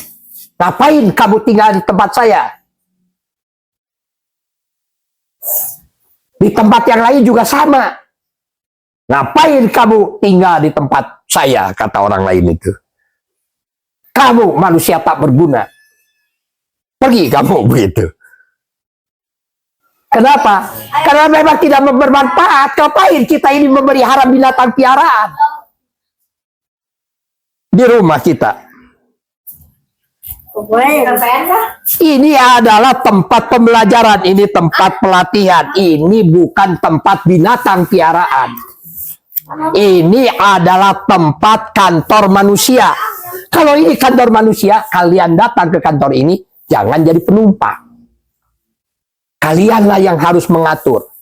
ngapain kamu tinggal di tempat saya? Di tempat yang lain juga sama. Ngapain kamu tinggal di tempat saya, kata orang lain itu. Kamu manusia tak berguna. Pergi kamu begitu. Kenapa? Karena memang tidak bermanfaat. Ngapain kita ini memelihara binatang piaraan di rumah kita? Ini adalah tempat pembelajaran, ini tempat pelatihan, ini bukan tempat binatang piaraan. Ini adalah tempat kantor manusia. Kalau ini kantor manusia, kalian datang ke kantor ini, jangan jadi penumpang. Kalianlah yang harus mengatur.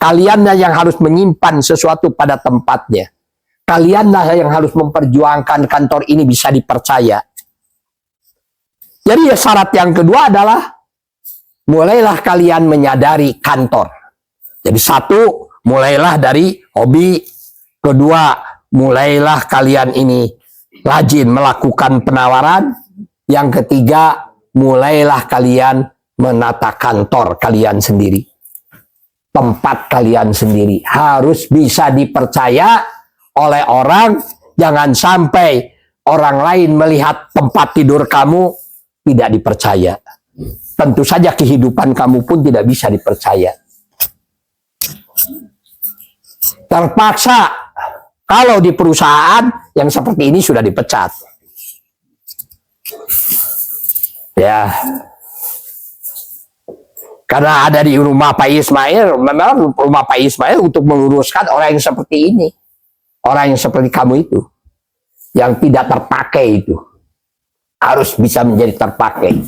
Kalianlah yang harus menyimpan sesuatu pada tempatnya. Kalianlah yang harus memperjuangkan kantor ini bisa dipercaya. Jadi syarat yang kedua adalah mulailah kalian menyadari kantor. Jadi satu, mulailah dari hobi. Kedua, mulailah kalian ini rajin melakukan penawaran. Yang ketiga, mulailah kalian menata kantor kalian sendiri. Tempat kalian sendiri harus bisa dipercaya oleh orang. Jangan sampai orang lain melihat tempat tidur kamu tidak dipercaya. Tentu saja kehidupan kamu pun tidak bisa dipercaya. Terpaksa kalau di perusahaan yang seperti ini sudah dipecat. Ya. Karena ada di rumah Pak Ismail, memang rumah Pak Ismail untuk meluruskan orang yang seperti ini. Orang yang seperti kamu itu. Yang tidak terpakai itu. Harus bisa menjadi terpakai.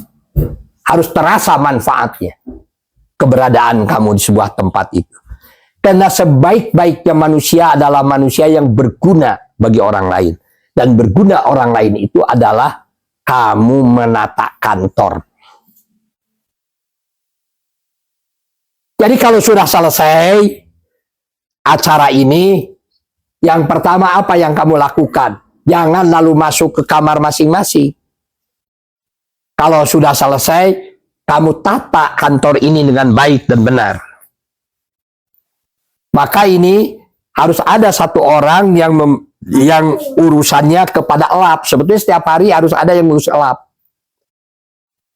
Harus terasa manfaatnya. Keberadaan kamu di sebuah tempat itu. Karena sebaik-baiknya manusia adalah manusia yang berguna bagi orang lain. Dan berguna orang lain itu adalah kamu menata kantor. Jadi kalau sudah selesai acara ini, yang pertama apa yang kamu lakukan? Jangan lalu masuk ke kamar masing-masing. Kalau sudah selesai, kamu tata kantor ini dengan baik dan benar. Maka ini harus ada satu orang yang urusannya kepada lab. Sebetulnya setiap hari harus ada yang ngurus lab.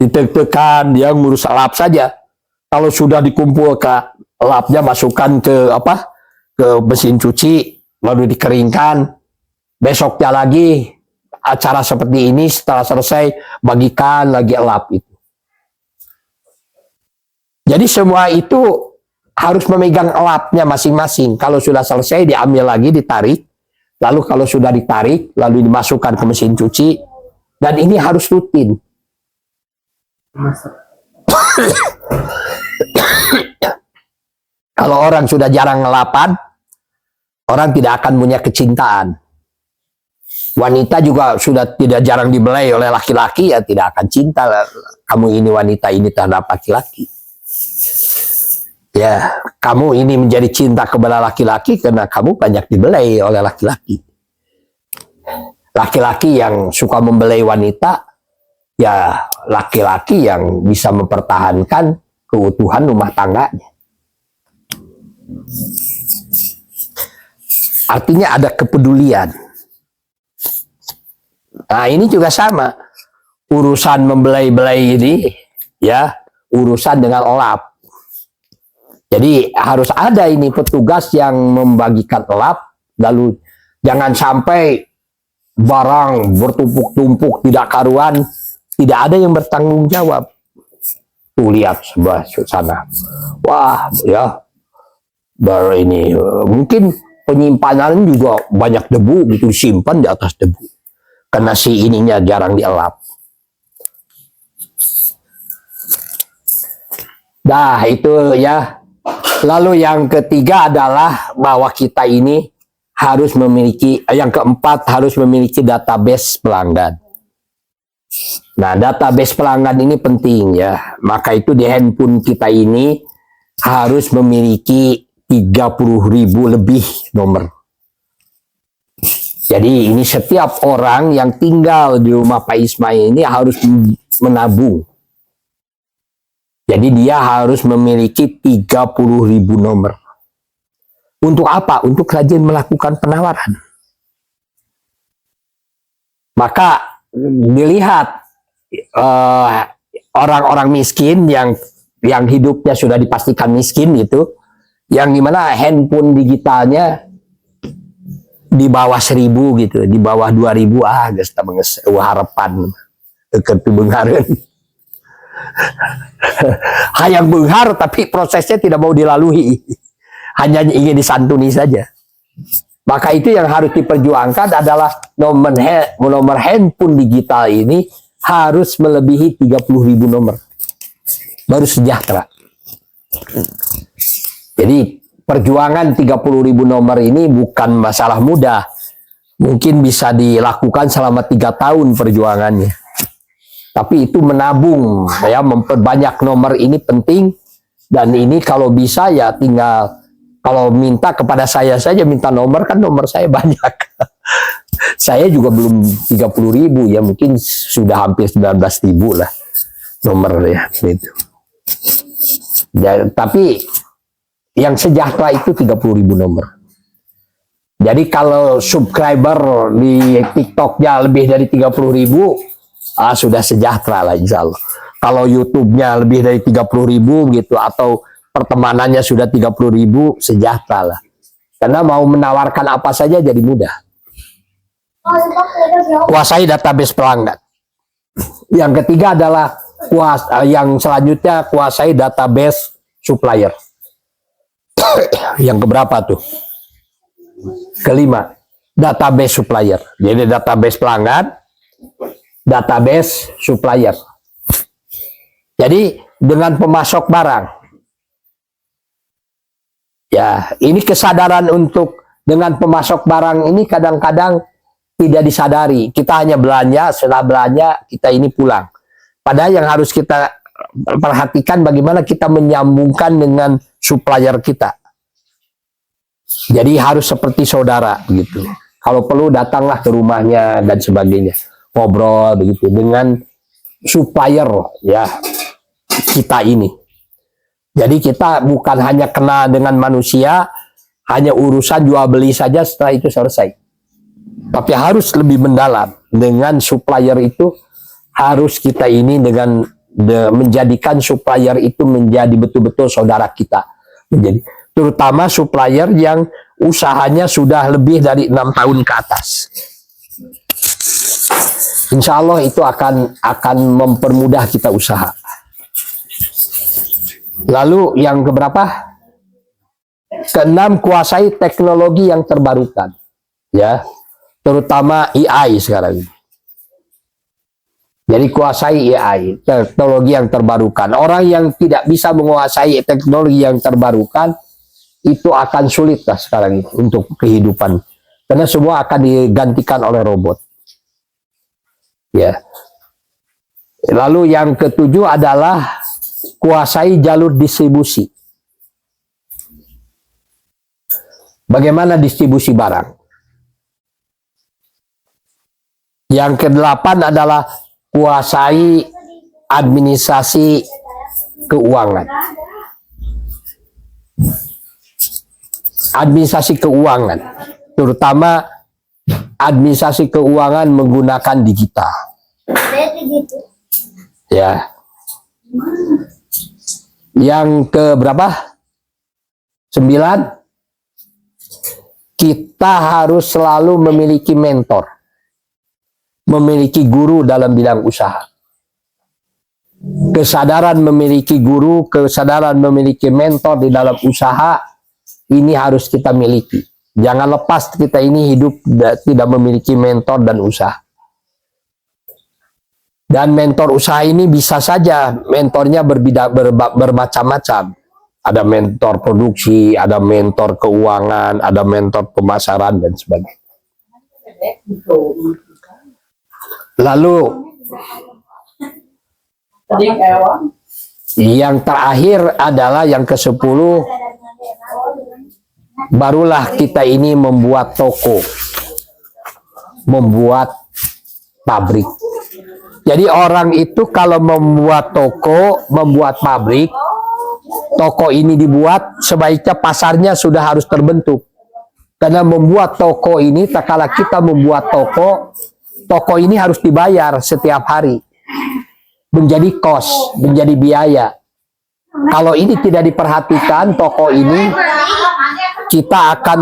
Ditekan, dia ngurus lab saja. Kalau sudah dikumpul ke labnya, masukkan ke mesin cuci, lalu dikeringkan. Besoknya lagi acara seperti ini setelah selesai bagikan lagi lab itu. Jadi semua itu harus memegang labnya masing-masing. Kalau sudah selesai diambil lagi, ditarik. Lalu kalau sudah ditarik, lalu dimasukkan ke mesin cuci. Dan ini harus rutin. Kalau orang sudah jarang ngelapan, orang tidak akan punya kecintaan. Wanita juga sudah tidak jarang dibelai oleh laki-laki, ya tidak akan cinta. Kamu ini wanita ini terhadap laki-laki. Ya, kamu ini menjadi cinta kepada laki-laki karena kamu banyak dibelai oleh laki-laki. Laki-laki yang suka membelai wanita, ya laki-laki yang bisa mempertahankan keutuhan rumah tangganya. Artinya ada kepedulian. Nah ini juga sama. Urusan membelai-belai ini, ya urusan dengan lab. Jadi harus ada ini petugas yang membagikan lab. Lalu jangan sampai barang bertumpuk-tumpuk tidak karuan. Tidak ada yang bertanggung jawab. Tuh lihat sebelah sana. Wah ya. Baru ini mungkin penyimpanan juga banyak debu gitu, disimpan di atas debu. Karena si ininya jarang dielap. Nah itu ya. Lalu yang ketiga adalah bahwa kita ini harus memiliki, yang keempat harus memiliki database pelanggan. Nah database pelanggan ini penting ya. Maka itu di handphone kita ini harus memiliki 30.000 lebih nomor. Jadi ini setiap orang yang tinggal di rumah Pak Ismail ini harus menabung. Jadi dia harus memiliki 30.000 nomor. Untuk apa? Untuk rajin melakukan penawaran. Maka dilihat orang-orang miskin yang hidupnya sudah dipastikan miskin itu, yang dimana handphone digitalnya di bawah 1.000 gitu, di bawah 2.000 gesta menges harapan ke Bengharen. Hayang benghar tapi prosesnya tidak mau dilalui, hanya ingin disantuni saja. Maka itu yang harus diperjuangkan adalah nomor handphone digital ini harus melebihi 30.000 nomor, baru sejahtera. Jadi perjuangan 30.000 nomor ini bukan masalah mudah. Mungkin bisa dilakukan selama 3 tahun perjuangannya. Tapi itu menabung, ya, memperbanyak nomor ini penting. Dan ini kalau bisa ya tinggal, kalau minta kepada saya saja minta nomor, kan nomor saya banyak. Saya juga belum 30.000 ya, mungkin sudah hampir 19.000 lah nomor ya gitu. Ya, tapi yang sejahtera itu 30.000 nomor. Jadi kalau subscriber di TikToknya lebih dari 30.000, sudah sejahtera lah insya Allah. Kalau YouTube-nya lebih dari 30.000 gitu, atau pertemanannya sudah 30.000, sejahtera lah. Karena mau menawarkan apa saja jadi mudah. Kuasai database pelanggan. Yang ketiga adalah yang selanjutnya kuasai database supplier. Yang keberapa tuh? Kelima, database supplier. Jadi database pelanggan, database supplier. Jadi dengan pemasok barang, ya ini kesadaran untuk dengan pemasok barang ini kadang-kadang tidak disadari. Kita hanya belanja, setelah belanja kita ini pulang. Padahal yang harus kita perhatikan bagaimana kita menyambungkan dengan supplier kita. Jadi harus seperti saudara gitu. Kalau perlu datanglah ke rumahnya dan sebagainya, ngobrol begitu dengan supplier ya kita ini. Jadi kita bukan hanya kenal dengan manusia, hanya urusan jual beli saja setelah itu selesai. Tapi harus lebih mendalam dengan supplier itu, harus kita ini dengan menjadikan supplier itu menjadi betul-betul saudara kita. Menjadi terutama supplier yang usahanya sudah lebih dari 6 tahun ke atas. Insya Allah itu akan mempermudah kita usaha. Lalu yang keberapa? Keenam, kuasai teknologi yang terbarukan, ya, terutama AI sekarang. Jadi kuasai AI, teknologi yang terbarukan. Orang yang tidak bisa menguasai teknologi yang terbarukan itu akan sulit lah sekarang ini untuk kehidupan, karena semua akan digantikan oleh robot. Ya. Lalu yang ketujuh adalah kuasai jalur distribusi. Bagaimana distribusi barang? Yang kedelapan adalah kuasai administrasi keuangan. Administrasi keuangan, terutama administrasi keuangan menggunakan digital. Ya. Yang ke berapa? 9. Kita harus selalu memiliki mentor, memiliki guru dalam bidang usaha. Kesadaran memiliki guru, kesadaran memiliki mentor di dalam usaha, ini harus kita miliki. Jangan lepas kita ini hidup tidak memiliki mentor dan usaha. Dan mentor usaha ini bisa saja mentornya bermacam-macam. Ada mentor produksi, ada mentor keuangan, ada mentor pemasaran dan sebagainya. Lalu yang terakhir adalah yang ke-10, barulah kita ini membuat toko, membuat pabrik. Jadi orang itu kalau membuat toko, membuat pabrik, toko ini dibuat, sebaiknya pasarnya sudah harus terbentuk. Karena membuat toko ini, tak kala kita membuat toko ini harus dibayar setiap hari. Menjadi kos, menjadi biaya. Kalau ini tidak diperhatikan, toko ini, kita akan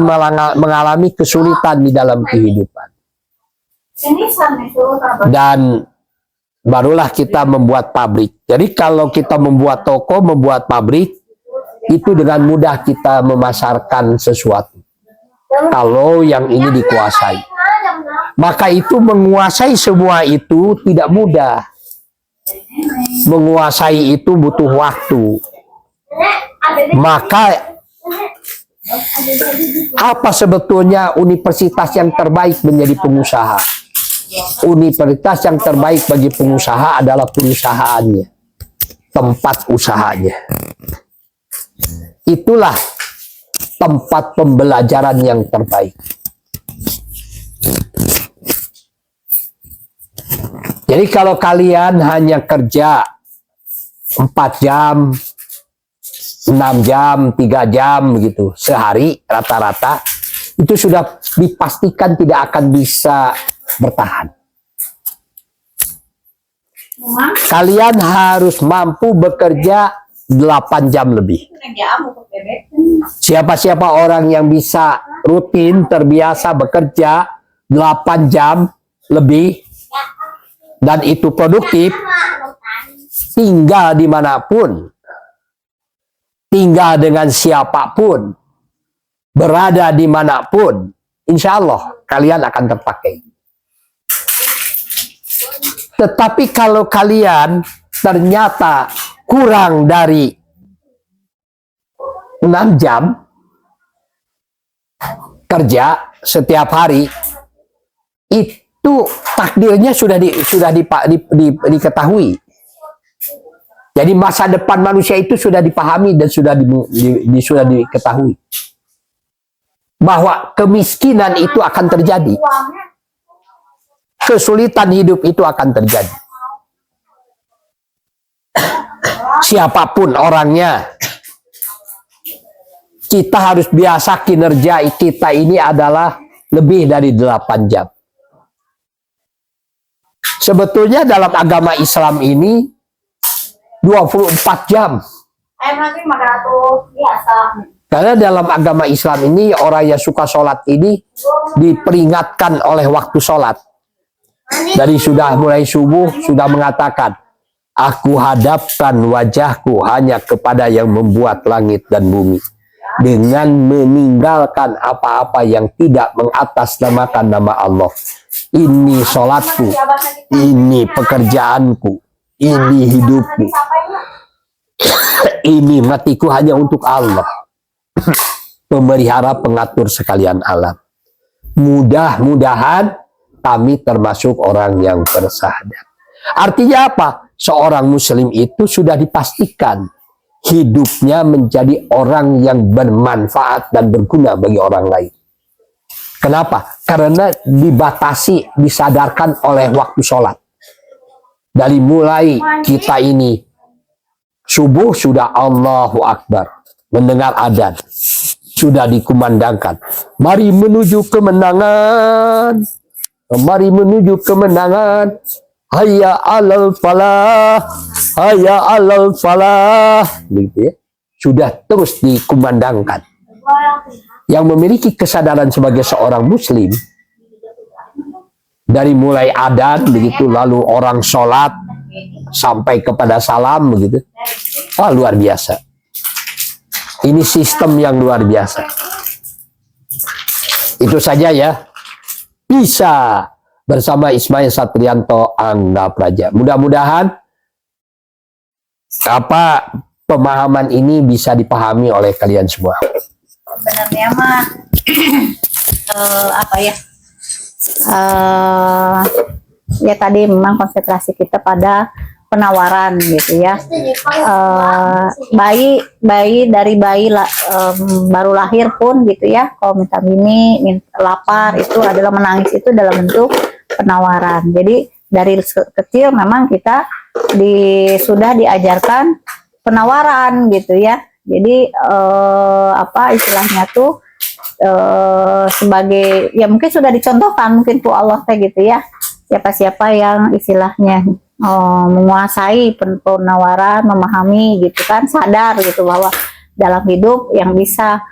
mengalami kesulitan di dalam kehidupan. Dan barulah kita membuat pabrik. Jadi kalau kita membuat toko, membuat pabrik, itu dengan mudah kita memasarkan sesuatu. Kalau yang ini dikuasai. Maka itu menguasai semua itu tidak mudah. Menguasai itu butuh waktu. Maka apa sebetulnya universitas yang terbaik menjadi pengusaha? Universitas yang terbaik bagi pengusaha adalah perusahaannya, tempat usahanya. Itulah tempat pembelajaran yang terbaik. Jadi kalau kalian hanya kerja 4 jam, 6 jam, 3 jam gitu sehari rata-rata, itu sudah dipastikan tidak akan bisa bertahan. Kalian harus mampu bekerja 8 jam lebih. Siapa-siapa orang yang bisa rutin terbiasa bekerja 8 jam lebih dan itu produktif, tinggal dimanapun, tinggal dengan siapapun, berada dimanapun, insya Allah kalian akan terpakai. Tetapi kalau kalian ternyata kurang dari 6 jam kerja setiap hari, itu takdirnya sudah diketahui. Jadi masa depan manusia itu sudah dipahami dan sudah diketahui bahwa kemiskinan itu akan terjadi, kesulitan hidup itu akan terjadi. Siapapun orangnya, kita harus biasa kinerja kita ini adalah lebih dari 8 jam. Sebetulnya dalam agama Islam ini 24 jam. Karena dalam agama Islam ini orang yang suka sholat ini diperingatkan oleh waktu sholat. Dari sudah mulai subuh sudah mengatakan, aku hadapkan wajahku hanya kepada yang membuat langit dan bumi, dengan meninggalkan apa-apa yang tidak mengatasnamakan nama Allah. Ini sholatku, ini pekerjaanku, ini hidupku, ini matiku hanya untuk Allah. Memelihara pengatur sekalian alam. Mudah-mudahan kami termasuk orang yang bersahadat. Artinya apa? Seorang muslim itu sudah dipastikan hidupnya menjadi orang yang bermanfaat dan berguna bagi orang lain. Kenapa? Karena dibatasi, disadarkan oleh waktu sholat. Dari mulai kita ini subuh sudah Allahu Akbar, mendengar adzan, sudah dikumandangkan. Mari menuju kemenangan, mari menuju kemenangan. Hayya alal falah, hayya alal falah. Begitu ya. Sudah terus dikumandangkan. Yang memiliki kesadaran sebagai seorang muslim, dari mulai adzan begitu, lalu orang sholat sampai kepada salam begitu, luar biasa. Ini sistem yang luar biasa. Itu saja ya. Bisa bersama Ismail Satrianto Angga Praja. Mudah-mudahan pemahaman ini bisa dipahami oleh kalian semua.
Sebenarnya mah ya tadi memang konsentrasi kita pada penawaran gitu ya. Bayi dari bayi baru lahir pun gitu ya, kalau minta lapar itu adalah menangis, itu dalam bentuk penawaran. Jadi dari kecil memang kita sudah diajarkan penawaran gitu ya. Jadi istilahnya tuh sebagai ya mungkin sudah dicontohkan mungkin tuh Allah gitu ya, siapa-siapa yang istilahnya menguasai penawaran, memahami gitu kan, sadar gitu bahwa dalam hidup yang bisa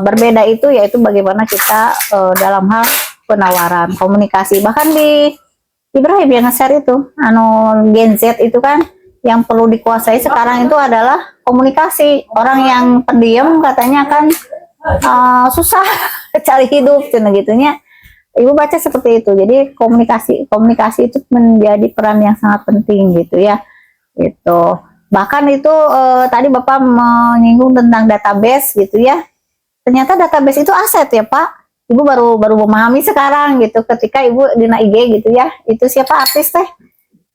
berbeda itu yaitu bagaimana kita dalam hal penawaran, komunikasi. Bahkan di Ibrahim yang nge-share itu Gen Z itu kan yang perlu dikuasai sekarang itu adalah komunikasi. Orang yang pendiam katanya kan susah cari hidup gitunya. Ibu baca seperti itu. Jadi komunikasi itu menjadi peran yang sangat penting gitu ya. Itu bahkan itu tadi Bapak menyinggung tentang database gitu ya. Ternyata database itu aset ya Pak. ibu baru memahami sekarang gitu ketika ibu dina IG gitu ya. Itu siapa artis teh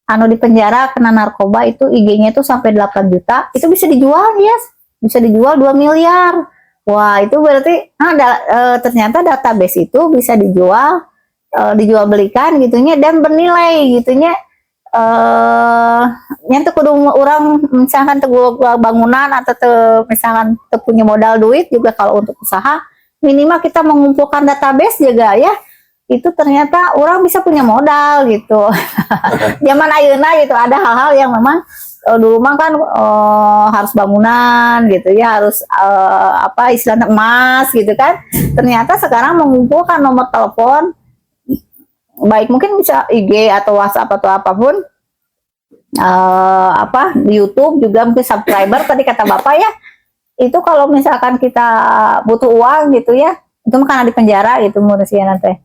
anu di penjara kena narkoba, itu IG-nya itu sampai 8 juta, itu bisa dijual ya, bisa dijual 2 miliar. Wah, itu berarti ternyata database itu bisa dijual, dijual belikan gitunya dan bernilai gitunya. Yang kudu orang misalkan bangunan atau misalkan punya modal duit juga, kalau untuk usaha minimal kita mengumpulkan database juga ya, itu ternyata orang bisa punya modal gitu. Zaman ayeuna gitu ada hal-hal yang memang dulu mah kan harus bangunan gitu ya, harus apa istilahnya emas gitu kan. Ternyata sekarang mengumpulkan nomor telepon, baik mungkin bisa IG atau WhatsApp atau apapun, apa di YouTube juga mungkin subscriber tadi kata Bapak ya, itu kalau misalkan kita butuh uang gitu ya, itu karena di penjara gitu manusia nanti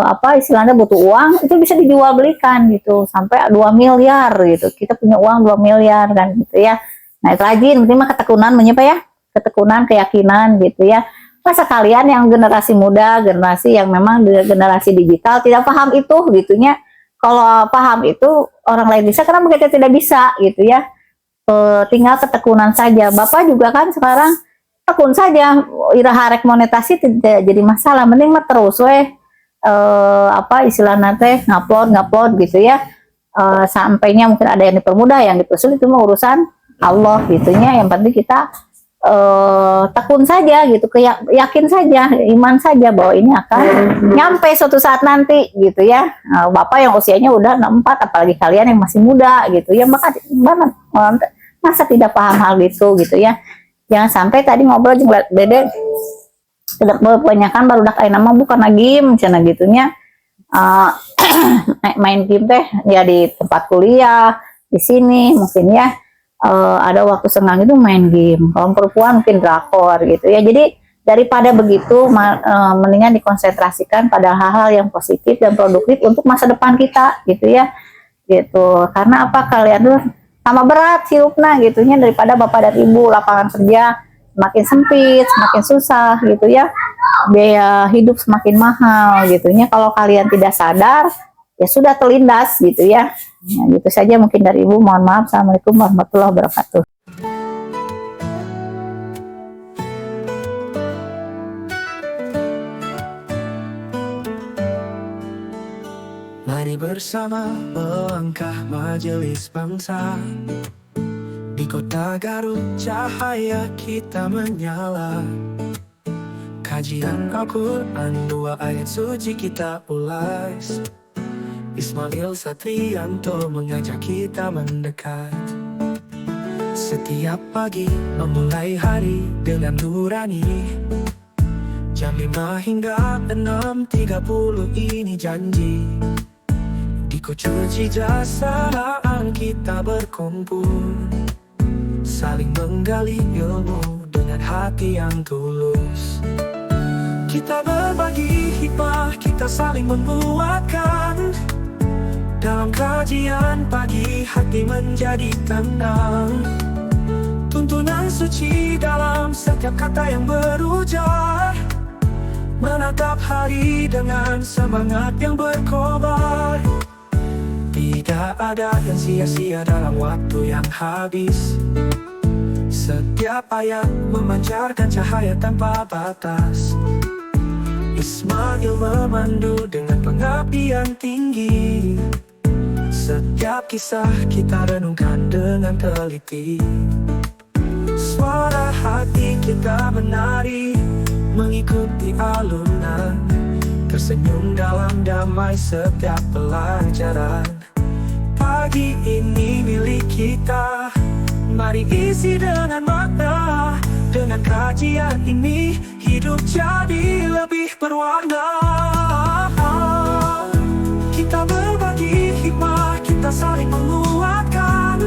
apa istilahnya butuh uang, itu bisa dijual belikan gitu sampai 2 miliar gitu, kita punya uang 2 miliar kan gitu ya. Nah itu rajin, penting mah ketekunan menyapa ya, ketekunan, keyakinan gitu ya. Masa kalian yang generasi muda, generasi yang memang generasi digital tidak paham itu gitunya. Kalau paham itu orang lain bisa, karena kita tidak bisa gitu ya. Tinggal ketekunan saja. Bapak juga kan sekarang tekun saja, ira harek monetasi tidak jadi masalah, mending mah terus apa istilahnya teh ngupload gitu ya. Sampainya mungkin ada yang dipermudah, yang dipersulit itu mah urusan Allah gitunya. Yang penting kita tekun saja gitu, yakin saja, iman saja bahwa ini akan nyampe suatu saat nanti gitu ya. Bapak yang usianya udah 64, apalagi kalian yang masih muda gitu ya, masa tidak paham hal gitu ya. Jangan sampai tadi ngobrol jeung Dede tidak kebanyakan baru dak ayeuna mah bukan game cenah gitunya. Main game teh ya di tempat kuliah, di sini mungkin ya. Ada waktu senggang itu main game. Kalau perempuan mungkin drakor gitu ya. Jadi daripada begitu, mendingan dikonsentrasikan pada hal-hal yang positif dan produktif untuk masa depan kita gitu ya. Gitu. Karena apa, kalian tuh sama berat hidupnya gitunya daripada bapak dan ibu, lapangan kerja semakin sempit, semakin susah gitu ya. Biaya hidup semakin mahal gitunya. Kalau kalian tidak sadar, ya sudah terlindas gitu ya. Ya, gitu saja mungkin dari Ibu. Mohon maaf. Assalamualaikum warahmatullahi wabarakatuh.
Mari bersama melangkah majelis bangsa. Di kota Garut cahaya kita menyala. Kajian Al-Quran 2 ayat suci kita ulas. Ismail Satrianto mengajak kita mendekat. Setiap pagi memulai hari dengan nurani. Jam 5 hingga 6.30 ini janji. Di Kucuci Jasaan kita berkumpul, saling menggali ilmu dengan hati yang tulus. Kita berbagi hikmah, kita saling menguatkan. Dalam kajian pagi hati menjadi tenang. Tuntunan suci dalam setiap kata yang berujar, menatap hari dengan semangat yang berkobar. Tidak ada yang sia-sia dalam waktu yang habis. Setiap ayat memancarkan cahaya tanpa batas. Ismail memandu dengan pengabdian tinggi. Setiap kisah kita renungkan dengan teliti. Suara hati kita menari, mengikuti alunan. Tersenyum dalam damai setiap pelajaran. Pagi ini milik kita, mari isi dengan makna. Dengan kajian ini, hidup jadi lebih berwarna. Kita berbagi hikmah, kita saling menguatkan.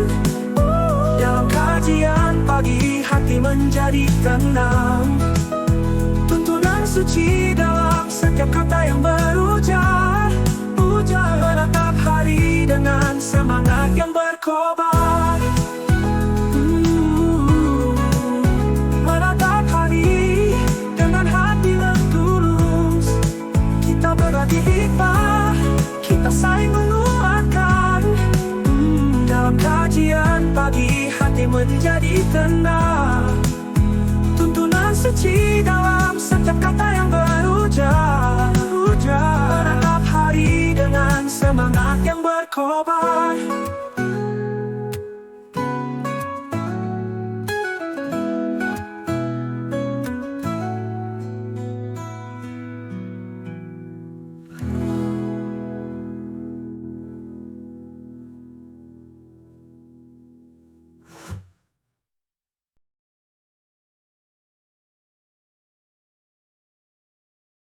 Dalam kajian pagi, hati menjadi tenang. Tuntunan suci dalam setiap kata yang berujar. Ujar menatap hari dengan semangat yang berkobar. Menatap hari dengan hati lentur. tenang. Tuntunan suci dalam setiap kata yang berujar. Menatap hari dengan semangat yang berkobar.